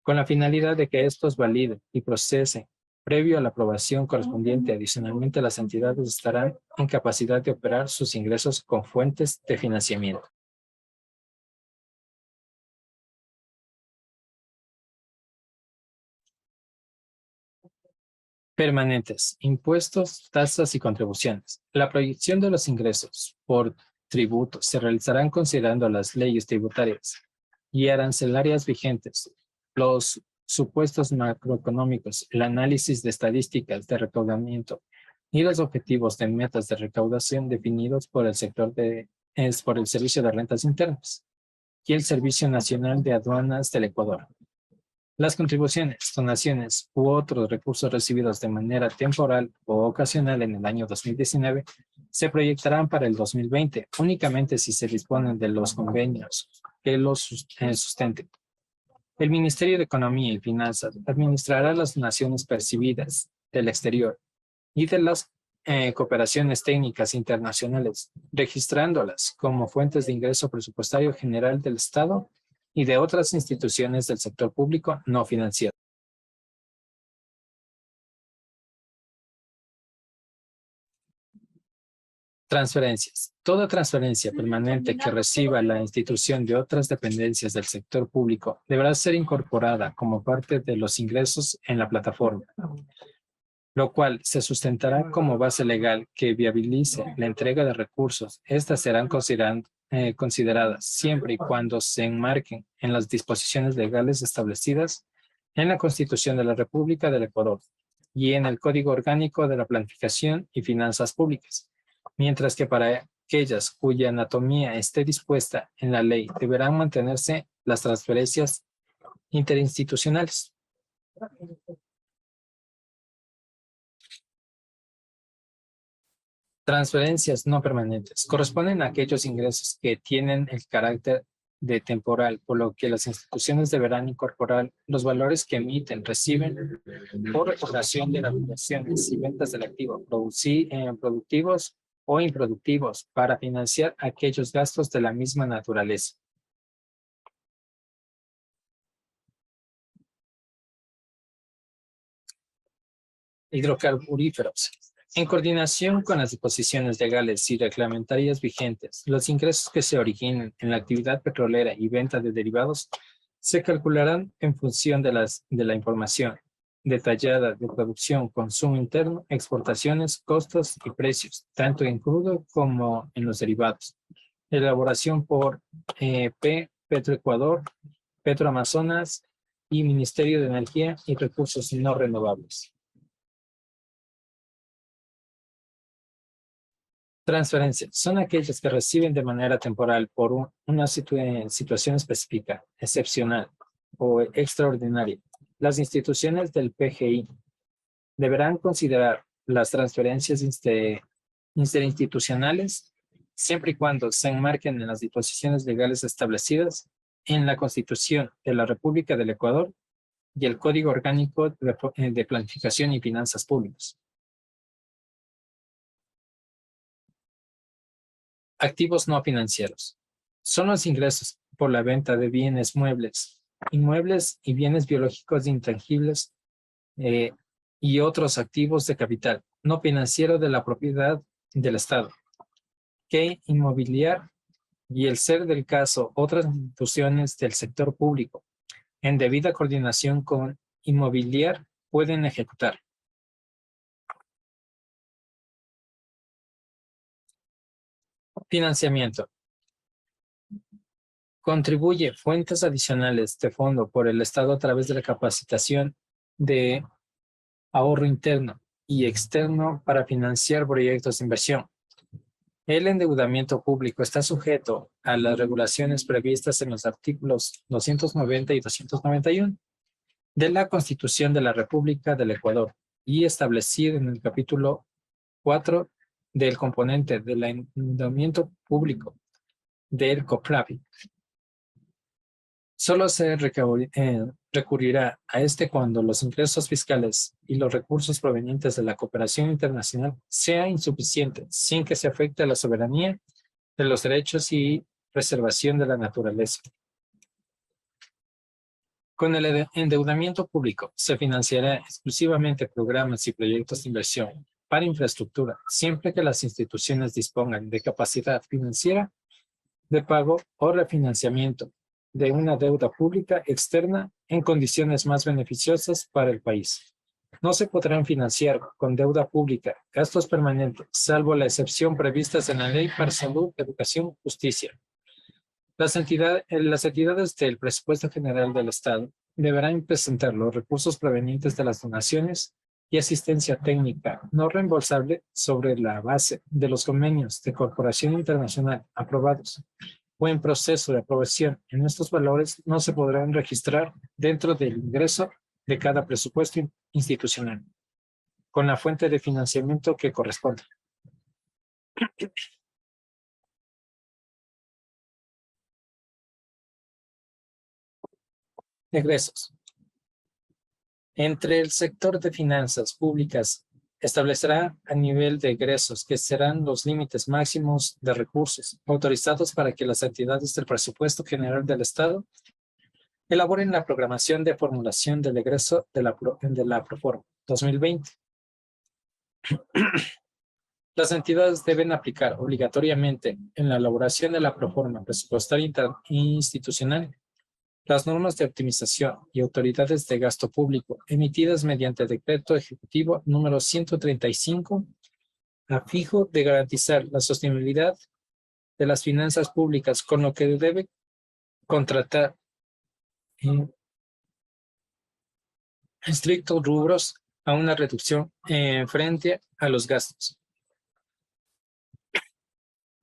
con la finalidad de que estos validen y procesen previo a la aprobación correspondiente. Adicionalmente, las entidades estarán en capacidad de operar sus ingresos con fuentes de financiamiento. Permanentes, impuestos, tasas y contribuciones. La proyección de los ingresos por tributos se realizarán considerando las leyes tributarias y arancelarias vigentes, los supuestos macroeconómicos, el análisis de estadísticas de recaudamiento y los objetivos de metas de recaudación definidos por el por el Servicio de Rentas Internas y el Servicio Nacional de Aduanas del Ecuador. Las contribuciones, donaciones u otros recursos recibidos de manera temporal o ocasional en el año 2019 se proyectarán para el 2020 únicamente si se disponen de los convenios que los sustenten. El Ministerio de Economía y Finanzas administrará las donaciones percibidas del exterior y de las cooperaciones técnicas internacionales, registrándolas como fuentes de ingreso presupuestario general del Estado y de otras instituciones del sector público no financiero. Transferencias. Toda transferencia permanente que reciba la institución de otras dependencias del sector público deberá ser incorporada como parte de los ingresos en la plataforma. lo cual se sustentará como base legal que viabilice la entrega de recursos. Estas serán consideradas siempre y cuando se enmarquen en las disposiciones legales establecidas en la Constitución de la República del Ecuador y en el Código Orgánico de la Planificación y Finanzas Públicas, mientras que para aquellas cuya anatomía esté dispuesta en la ley deberán mantenerse las transferencias interinstitucionales. Transferencias no permanentes corresponden a aquellos ingresos que tienen el carácter de temporal, por lo que las instituciones deberán incorporar los valores que emiten, reciben por recordación de las inversiones y ventas del activo, productivos o improductivos, para financiar aquellos gastos de la misma naturaleza. Hidrocarburíferos. En coordinación con las disposiciones legales y reglamentarias vigentes, los ingresos que se originen en la actividad petrolera y venta de derivados se calcularán en función de la información detallada de producción, consumo interno, exportaciones, costos y precios, tanto en crudo como en los derivados. Elaboración por Petroecuador, Petroamazonas y Ministerio de Energía y Recursos No Renovables. Transferencias son aquellas que reciben de manera temporal por una situación específica, excepcional o extraordinaria. Las instituciones del PGI deberán considerar las transferencias interinstitucionales siempre y cuando se enmarquen en las disposiciones legales establecidas en la Constitución de la República del Ecuador y el Código Orgánico de Planificación y Finanzas Públicas. Activos no financieros. Son los ingresos por la venta de bienes inmuebles y bienes biológicos intangibles y otros activos de capital no financiero de la propiedad del Estado, que inmobiliar y, el ser del caso, otras instituciones del sector público, en debida coordinación con inmobiliar, pueden ejecutar. Financiamiento. Contribuye fuentes adicionales de fondo por el Estado a través de la capacitación de ahorro interno y externo para financiar proyectos de inversión. El endeudamiento público está sujeto a las regulaciones previstas en los artículos 290 y 291 de la Constitución de la República del Ecuador y establecido en el capítulo 4 del componente del endeudamiento público del COPLAVI. Solo se recurrirá a este cuando los ingresos fiscales y los recursos provenientes de la cooperación internacional sean insuficientes, sin que se afecte a la soberanía de los derechos y preservación de la naturaleza. Con el endeudamiento público se financiará exclusivamente programas y proyectos de inversión para infraestructura, siempre que las instituciones dispongan de capacidad financiera de pago o refinanciamiento de una deuda pública externa en condiciones más beneficiosas para el país. No se podrán financiar con deuda pública gastos permanentes, salvo la excepción previstas en la Ley para Salud, Educación, Justicia. Las entidades del Presupuesto General del Estado deberán presentar los recursos provenientes de las donaciones y asistencia técnica no reembolsable sobre la base de los convenios de cooperación internacional aprobados o en proceso de aprobación. En estos valores no se podrán registrar dentro del ingreso de cada presupuesto institucional, con la fuente de financiamiento que corresponda. Egresos. Entre el sector de finanzas públicas establecerá a nivel de egresos que serán los límites máximos de recursos autorizados para que las entidades del presupuesto general del Estado elaboren la programación de formulación del egreso de la Proforma 2020. Las entidades deben aplicar obligatoriamente en la elaboración de la Proforma presupuestaria institucional Las normas de optimización y autoridades de gasto público emitidas mediante decreto ejecutivo número 135 a fijo de garantizar la sostenibilidad de las finanzas públicas, con lo que debe contratar en estrictos rubros a una reducción frente a los gastos.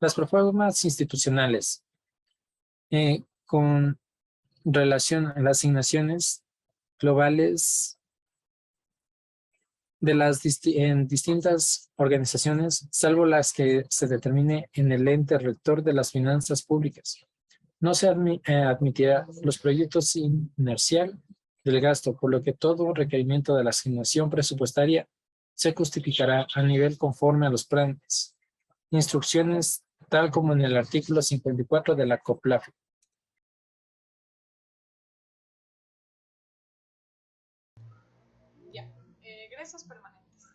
Las reformas institucionales con relación a las asignaciones globales de las en distintas organizaciones, salvo las que se determine en el ente rector de las finanzas públicas. No se admitirá los proyectos inercial del gasto, por lo que todo requerimiento de la asignación presupuestaria se justificará a nivel conforme a los planes, instrucciones, tal como en el artículo 54 de la COPLAF.
Egresos permanentes.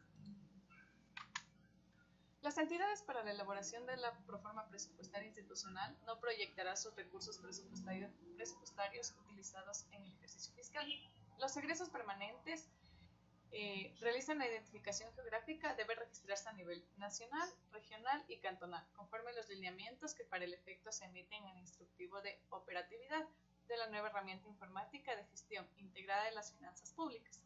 Las entidades para la elaboración de la proforma presupuestaria institucional no proyectará sus recursos presupuestarios utilizados en el ejercicio fiscal. Los egresos permanentes realizan la identificación geográfica, debe registrarse a nivel nacional, regional y cantonal, conforme a los lineamientos que para el efecto se emiten en el instructivo de operatividad de la nueva herramienta informática de gestión integrada de las finanzas públicas.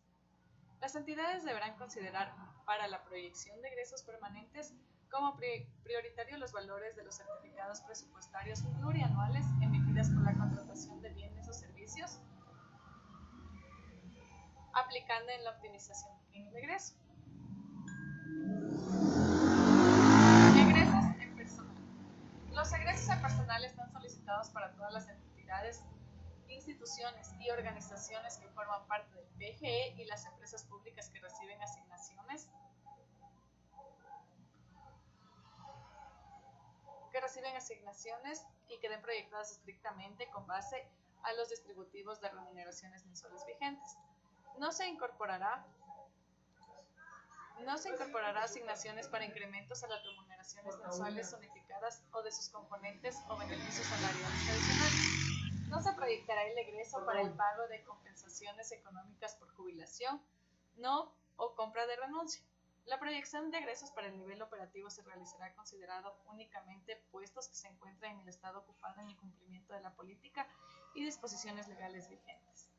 Las entidades deberán considerar para la proyección de egresos permanentes como prioritarios los valores de los certificados presupuestarios plurianuales emitidos por la contratación de bienes o servicios, aplicando en la optimización en el egreso. Egresos en personal. Los egresos en personal están solicitados para todas las entidades, instituciones y organizaciones que forman parte del PGE y las empresas públicas que reciben asignaciones y queden proyectadas estrictamente con base a los distributivos de remuneraciones mensuales vigentes. No se incorporará asignaciones para incrementos a las remuneraciones mensuales unificadas o de sus componentes o beneficios salariales adicionales. No se proyectará el egreso para el pago de compensaciones económicas por jubilación, o compra de renuncia. La proyección de egresos para el nivel operativo se realizará considerando únicamente puestos que se encuentran en el estado ocupado en el cumplimiento de la política y disposiciones legales vigentes.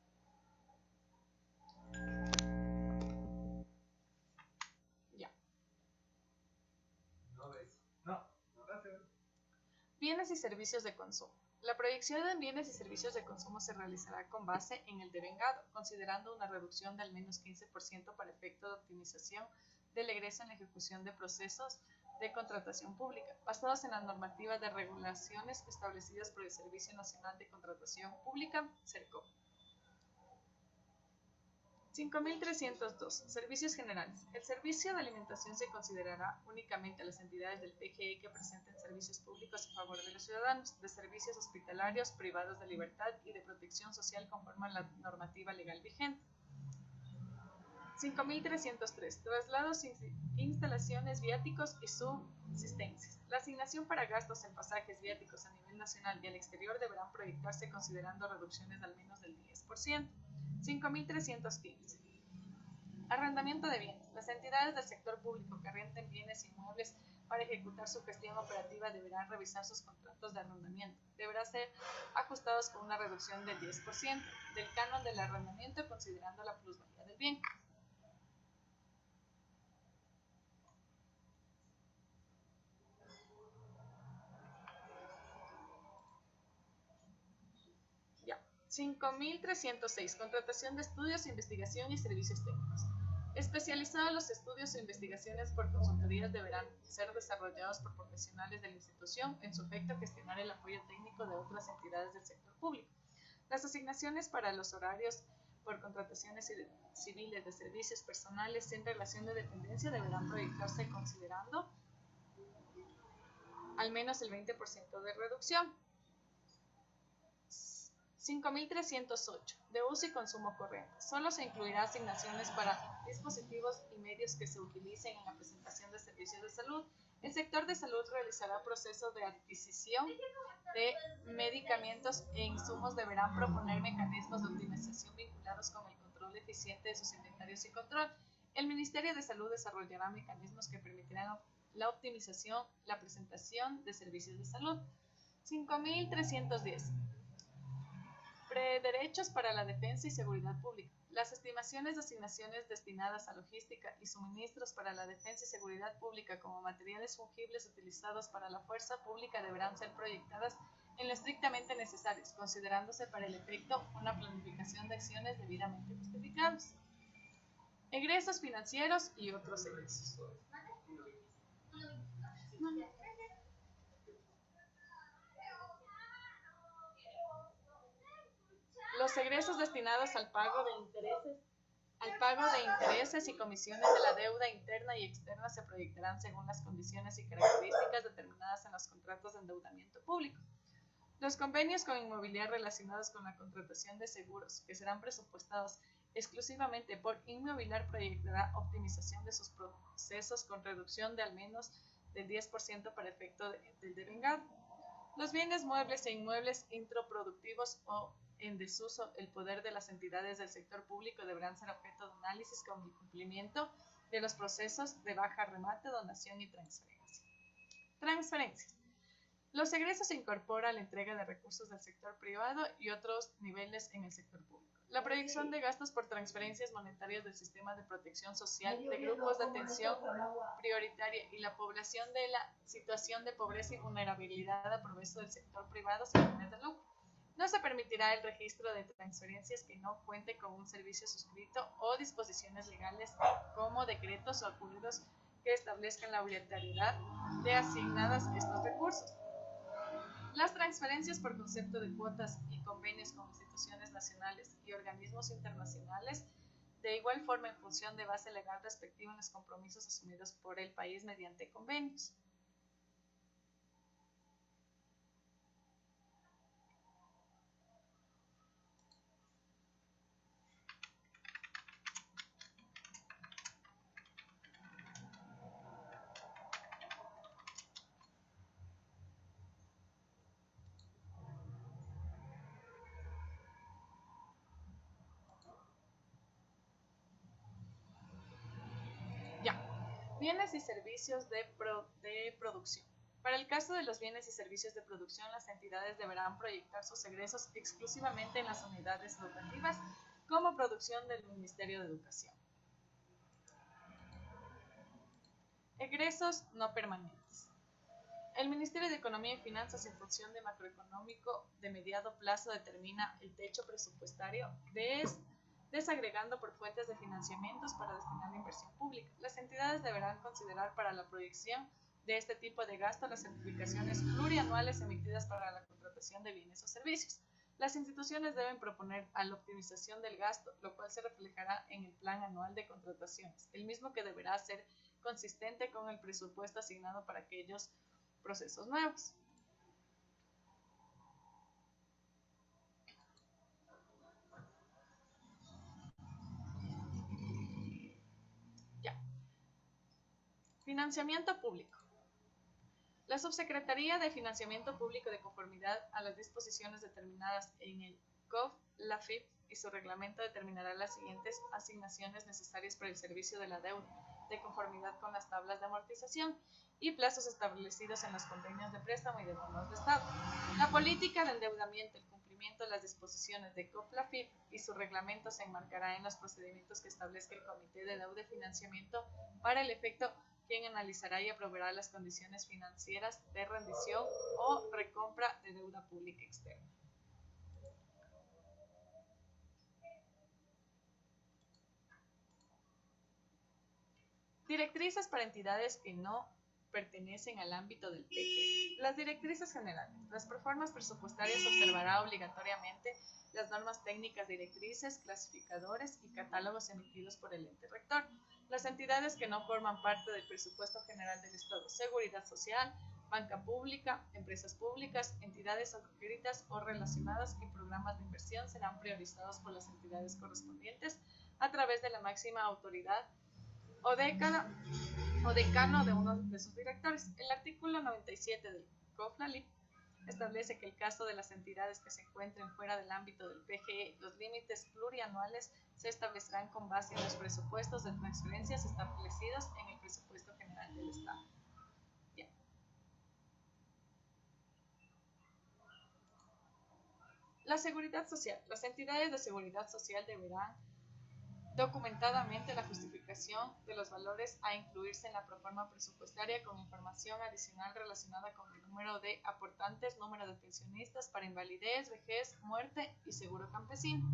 Bienes y servicios de consumo. La proyección en bienes y servicios de consumo se realizará con base en el devengado, considerando una reducción de al menos 15% para efecto de optimización del egreso en la ejecución de procesos de contratación pública, basados en las normativas de regulaciones establecidas por el Servicio Nacional de Contratación Pública, SERCOP. 5.302. Servicios generales. El servicio de alimentación se considerará únicamente a las entidades del PGE que presenten servicios públicos a favor de los ciudadanos, de servicios hospitalarios, privados de libertad y de protección social conforme a la normativa legal vigente. 5.303. Traslados, instalaciones, viáticos y subsistencias. La asignación para gastos en pasajes viáticos a nivel nacional y al exterior deberán proyectarse considerando reducciones de al menos del 10%. 5.315. Arrendamiento de bienes. Las entidades del sector público que renten bienes inmuebles para ejecutar su gestión operativa deberán revisar sus contratos de arrendamiento. Deberán ser ajustados con una reducción del 10% del canon del arrendamiento considerando la plusvalía del bien. Ya. 5.306. Contratación de estudios, investigación y servicios técnicos. Especializados, los estudios o investigaciones por consultorías deberán ser desarrollados por profesionales de la institución, en su efecto gestionar el apoyo técnico de otras entidades del sector público. Las asignaciones para los horarios por contrataciones civiles de servicios personales en relación de dependencia deberán proyectarse considerando al menos el 20% de reducción. 5.308, de uso y consumo corriente. Solo se incluirá asignaciones para dispositivos y medios que se utilicen en la prestación de servicios de salud. El sector de salud realizará procesos de adquisición de medicamentos e insumos. Deberán proponer mecanismos de optimización vinculados con el control eficiente de sus inventarios y control. El Ministerio de Salud desarrollará mecanismos que permitirán la optimización, la presentación de servicios de salud. 5.310. Prederechos para la defensa y seguridad pública. Las estimaciones de asignaciones destinadas a logística y suministros para la defensa y seguridad pública como materiales fungibles utilizados para la fuerza pública deberán ser proyectadas en lo estrictamente necesarios, considerándose para el efecto una planificación de acciones debidamente justificadas. Egresos financieros y otros egresos. Los egresos destinados al pago de intereses y comisiones de la deuda interna y externa se proyectarán según las condiciones y características determinadas en los contratos de endeudamiento público. Los convenios con inmobiliaria relacionados con la contratación de seguros, que serán presupuestados exclusivamente por Inmobiliar, proyectará optimización de sus procesos con reducción de al menos del 10% para efecto del devengado. Los bienes muebles e inmuebles introproductivos o en desuso, el poder de las entidades del sector público deberán ser objeto de análisis con el cumplimiento de los procesos de baja remate, donación y transferencia. Transferencias. Los egresos se incorporan a la entrega de recursos del sector privado y otros niveles en el sector público. La proyección de gastos por transferencias monetarias del sistema de protección social de grupos de atención prioritaria y la población de la situación de pobreza y vulnerabilidad a provecho del sector privado sin fines de lucro. No se permitirá el registro de transferencias que no cuente con un servicio suscrito o disposiciones legales como decretos o acuerdos que establezcan la obligatoriedad de asignadas estos recursos. Las transferencias por concepto de cuotas y convenios con instituciones nacionales y organismos internacionales, de igual forma en función de base legal respectiva en los compromisos asumidos por el país mediante convenios. Bienes y servicios de producción. Para el caso de los bienes y servicios de producción, las entidades deberán proyectar sus egresos exclusivamente en las unidades educativas como producción del Ministerio de Educación. Egresos no permanentes. El Ministerio de Economía y Finanzas, en función de macroeconómico de mediado plazo, determina el techo presupuestario desagregando por fuentes de financiamientos para destinar a inversión pública. Las entidades deberán considerar para la proyección de este tipo de gasto las certificaciones plurianuales emitidas para la contratación de bienes o servicios. Las instituciones deben proponer a la optimización del gasto, lo cual se reflejará en el plan anual de contrataciones, el mismo que deberá ser consistente con el presupuesto asignado para aquellos procesos nuevos. Financiamiento público. La Subsecretaría de Financiamiento Público, de conformidad a las disposiciones determinadas en el COF-LAFIP y su reglamento, determinará las siguientes asignaciones necesarias para el servicio de la deuda, de conformidad con las tablas de amortización y plazos establecidos en los convenios de préstamo y de bonos de Estado. La política de endeudamiento, el cumplimiento de las disposiciones de COF-LAFIP y su reglamento se enmarcará en los procedimientos que establezca el Comité de Deuda y Financiamiento para el efecto, quien analizará y aprobará las condiciones financieras de rendición o recompra de deuda pública externa. Directrices para entidades que no pertenecen al ámbito del TG. Las directrices generales. Las proformas presupuestarias observará obligatoriamente las normas técnicas directrices, clasificadores y catálogos emitidos por el ente rector. Las entidades que no forman parte del presupuesto general del Estado, Seguridad Social, banca pública, empresas públicas, entidades adscritas o relacionadas y programas de inversión serán priorizados por las entidades correspondientes a través de la máxima autoridad o decano de uno de sus directores. El artículo 97 del COFLALIP establece que en el caso de las entidades que se encuentren fuera del ámbito del PGE, los límites plurianuales se establecerán con base en los presupuestos de transferencias establecidos en el presupuesto general del Estado. Bien. La seguridad social. Las entidades de seguridad social deberán documentadamente la justificación de los valores a incluirse en la proforma presupuestaria con información adicional relacionada con el número de aportantes, número de pensionistas para invalidez, vejez, muerte y seguro campesino.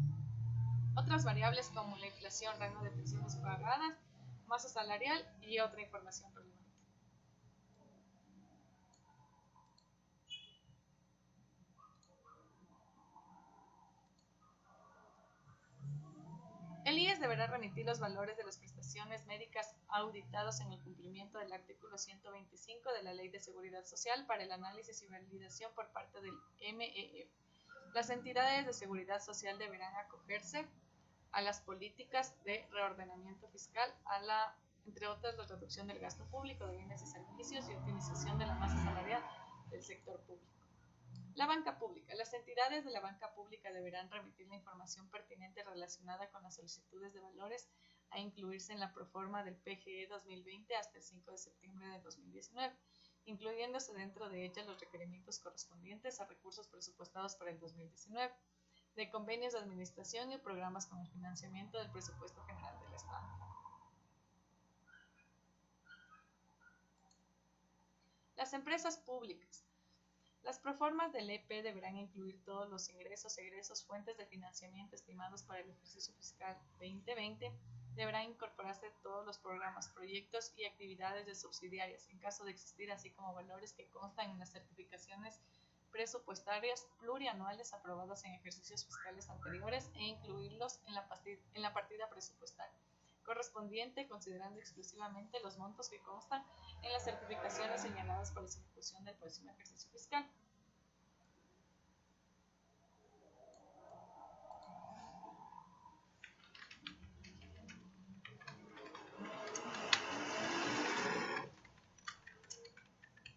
Otras variables como la inflación, rango de pensiones pagadas, masa salarial y otra información relevante. El IES deberá remitir los valores de las prestaciones médicas auditados en el cumplimiento del artículo 125 de la Ley de Seguridad Social para el análisis y validación por parte del MEF. Las entidades de seguridad social deberán acogerse a las políticas de reordenamiento fiscal, entre otras, la reducción del gasto público de bienes y servicios y optimización de la masa salarial del sector público. La banca pública. Las entidades de la banca pública deberán remitir la información pertinente relacionada con las solicitudes de valores a incluirse en la proforma del PGE 2020 hasta el 5 de septiembre de 2019, incluyéndose dentro de ella los requerimientos correspondientes a recursos presupuestados para el 2019, de convenios de administración y programas con el financiamiento del presupuesto general del Estado. Las empresas públicas. Las proformas del EP deberán incluir todos los ingresos, egresos, fuentes de financiamiento estimados para el ejercicio fiscal 2020. Deberán incorporarse todos los programas, proyectos y actividades de subsidiarias, en caso de existir, así como valores que constan en las certificaciones presupuestarias plurianuales aprobadas en ejercicios fiscales anteriores e incluirlos en la partida presupuestaria correspondiente, considerando exclusivamente los montos que constan en las certificaciones señaladas para su ejecución del próximo ejercicio fiscal.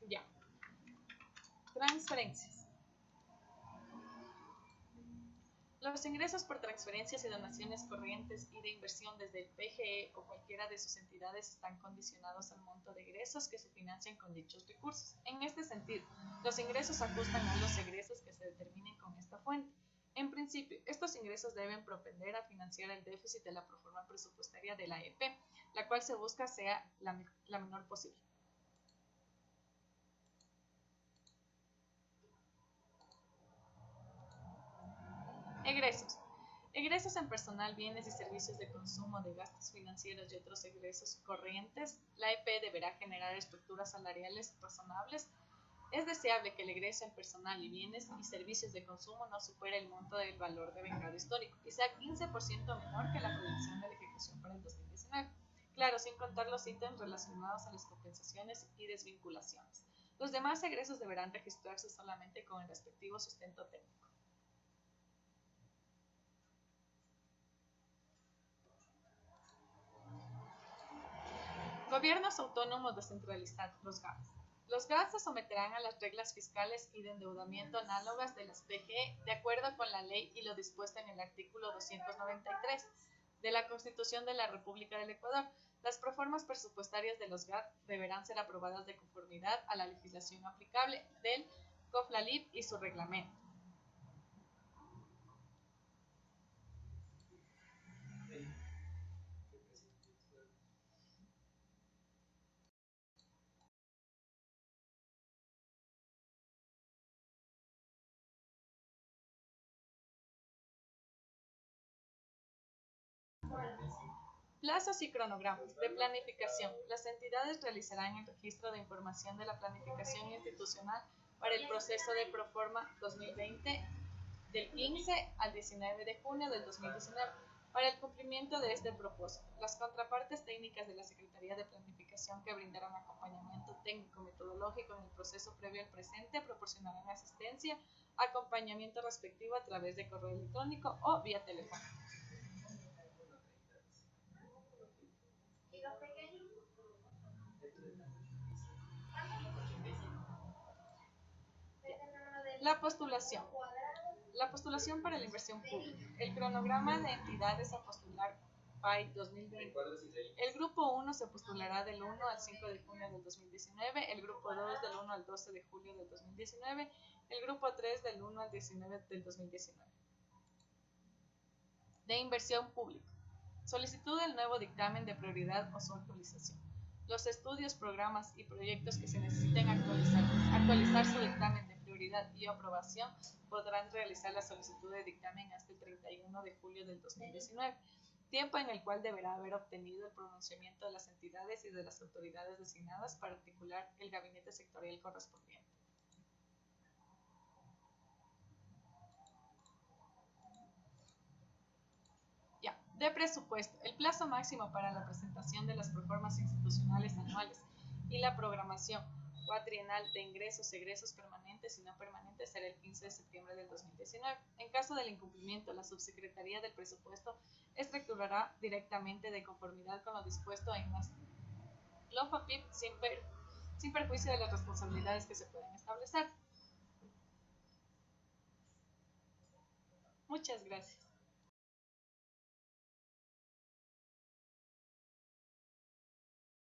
Ya. Transferencias. Los ingresos por transferencias y donaciones corrientes y de inversión desde el PGE o cualquiera de sus entidades están condicionados al monto de egresos que se financian con dichos recursos. En este sentido, los ingresos ajustan a los egresos que se determinen con esta fuente. En principio, estos ingresos deben propender a financiar el déficit de la proforma presupuestaria de la EP, la cual se busca sea la menor posible. Egresos. Egresos en personal, bienes y servicios de consumo, de gastos financieros y otros egresos corrientes. La EP deberá generar estructuras salariales razonables. Es deseable que el egreso en personal y bienes y servicios de consumo no supere el monto del valor de mercado histórico y sea 15% menor que la proyección de la ejecución para el 2019. Claro, sin contar los ítems relacionados a las compensaciones y desvinculaciones. Los demás egresos deberán registrarse solamente con el respectivo sustento técnico. Gobiernos autónomos descentralizados, los GATS. Los GATS se someterán a las reglas fiscales y de endeudamiento análogas de las PGE de acuerdo con la ley y lo dispuesto en el artículo 293 de la Constitución de la República del Ecuador. Las proformas presupuestarias de los GATS deberán ser aprobadas de conformidad a la legislación aplicable del COFLALIP y su reglamento. Plazos y cronogramas de planificación. Las entidades realizarán el registro de información de la planificación institucional para el proceso de Proforma 2020 del 15 al 19 de junio del 2019 Para el cumplimiento de este propósito, las contrapartes técnicas de la Secretaría de Planificación que brindarán acompañamiento técnico-metodológico en el proceso previo al presente proporcionarán asistencia, acompañamiento respectivo a través de correo electrónico o vía telefónica. La postulación. La postulación para la inversión pública. El cronograma de entidades a postular PAI 2020. El grupo 1 se postulará del 1 al 5 de junio del 2019, el grupo 2 del 1 al 12 de julio del 2019, el grupo 3 del 1 al 19 del 2019. De inversión pública. Solicitud del nuevo dictamen de prioridad o su actualización. Los estudios, programas y proyectos que se necesiten actualizar su dictamen de prioridad y aprobación podrán realizar la solicitud de dictamen hasta el 31 de julio del 2019, tiempo en el cual deberá haber obtenido el pronunciamiento de las entidades y de las autoridades designadas para articular el gabinete sectorial correspondiente. De presupuesto. El plazo máximo para la presentación de las proformas institucionales anuales y la programación cuatrienal de ingresos, egresos permanentes y no permanentes será el 15 de septiembre del 2019. En caso del incumplimiento, la Subsecretaría del Presupuesto estructurará directamente de conformidad con lo dispuesto en las LOFAPIP sin perjuicio de las responsabilidades que se pueden establecer. Muchas gracias.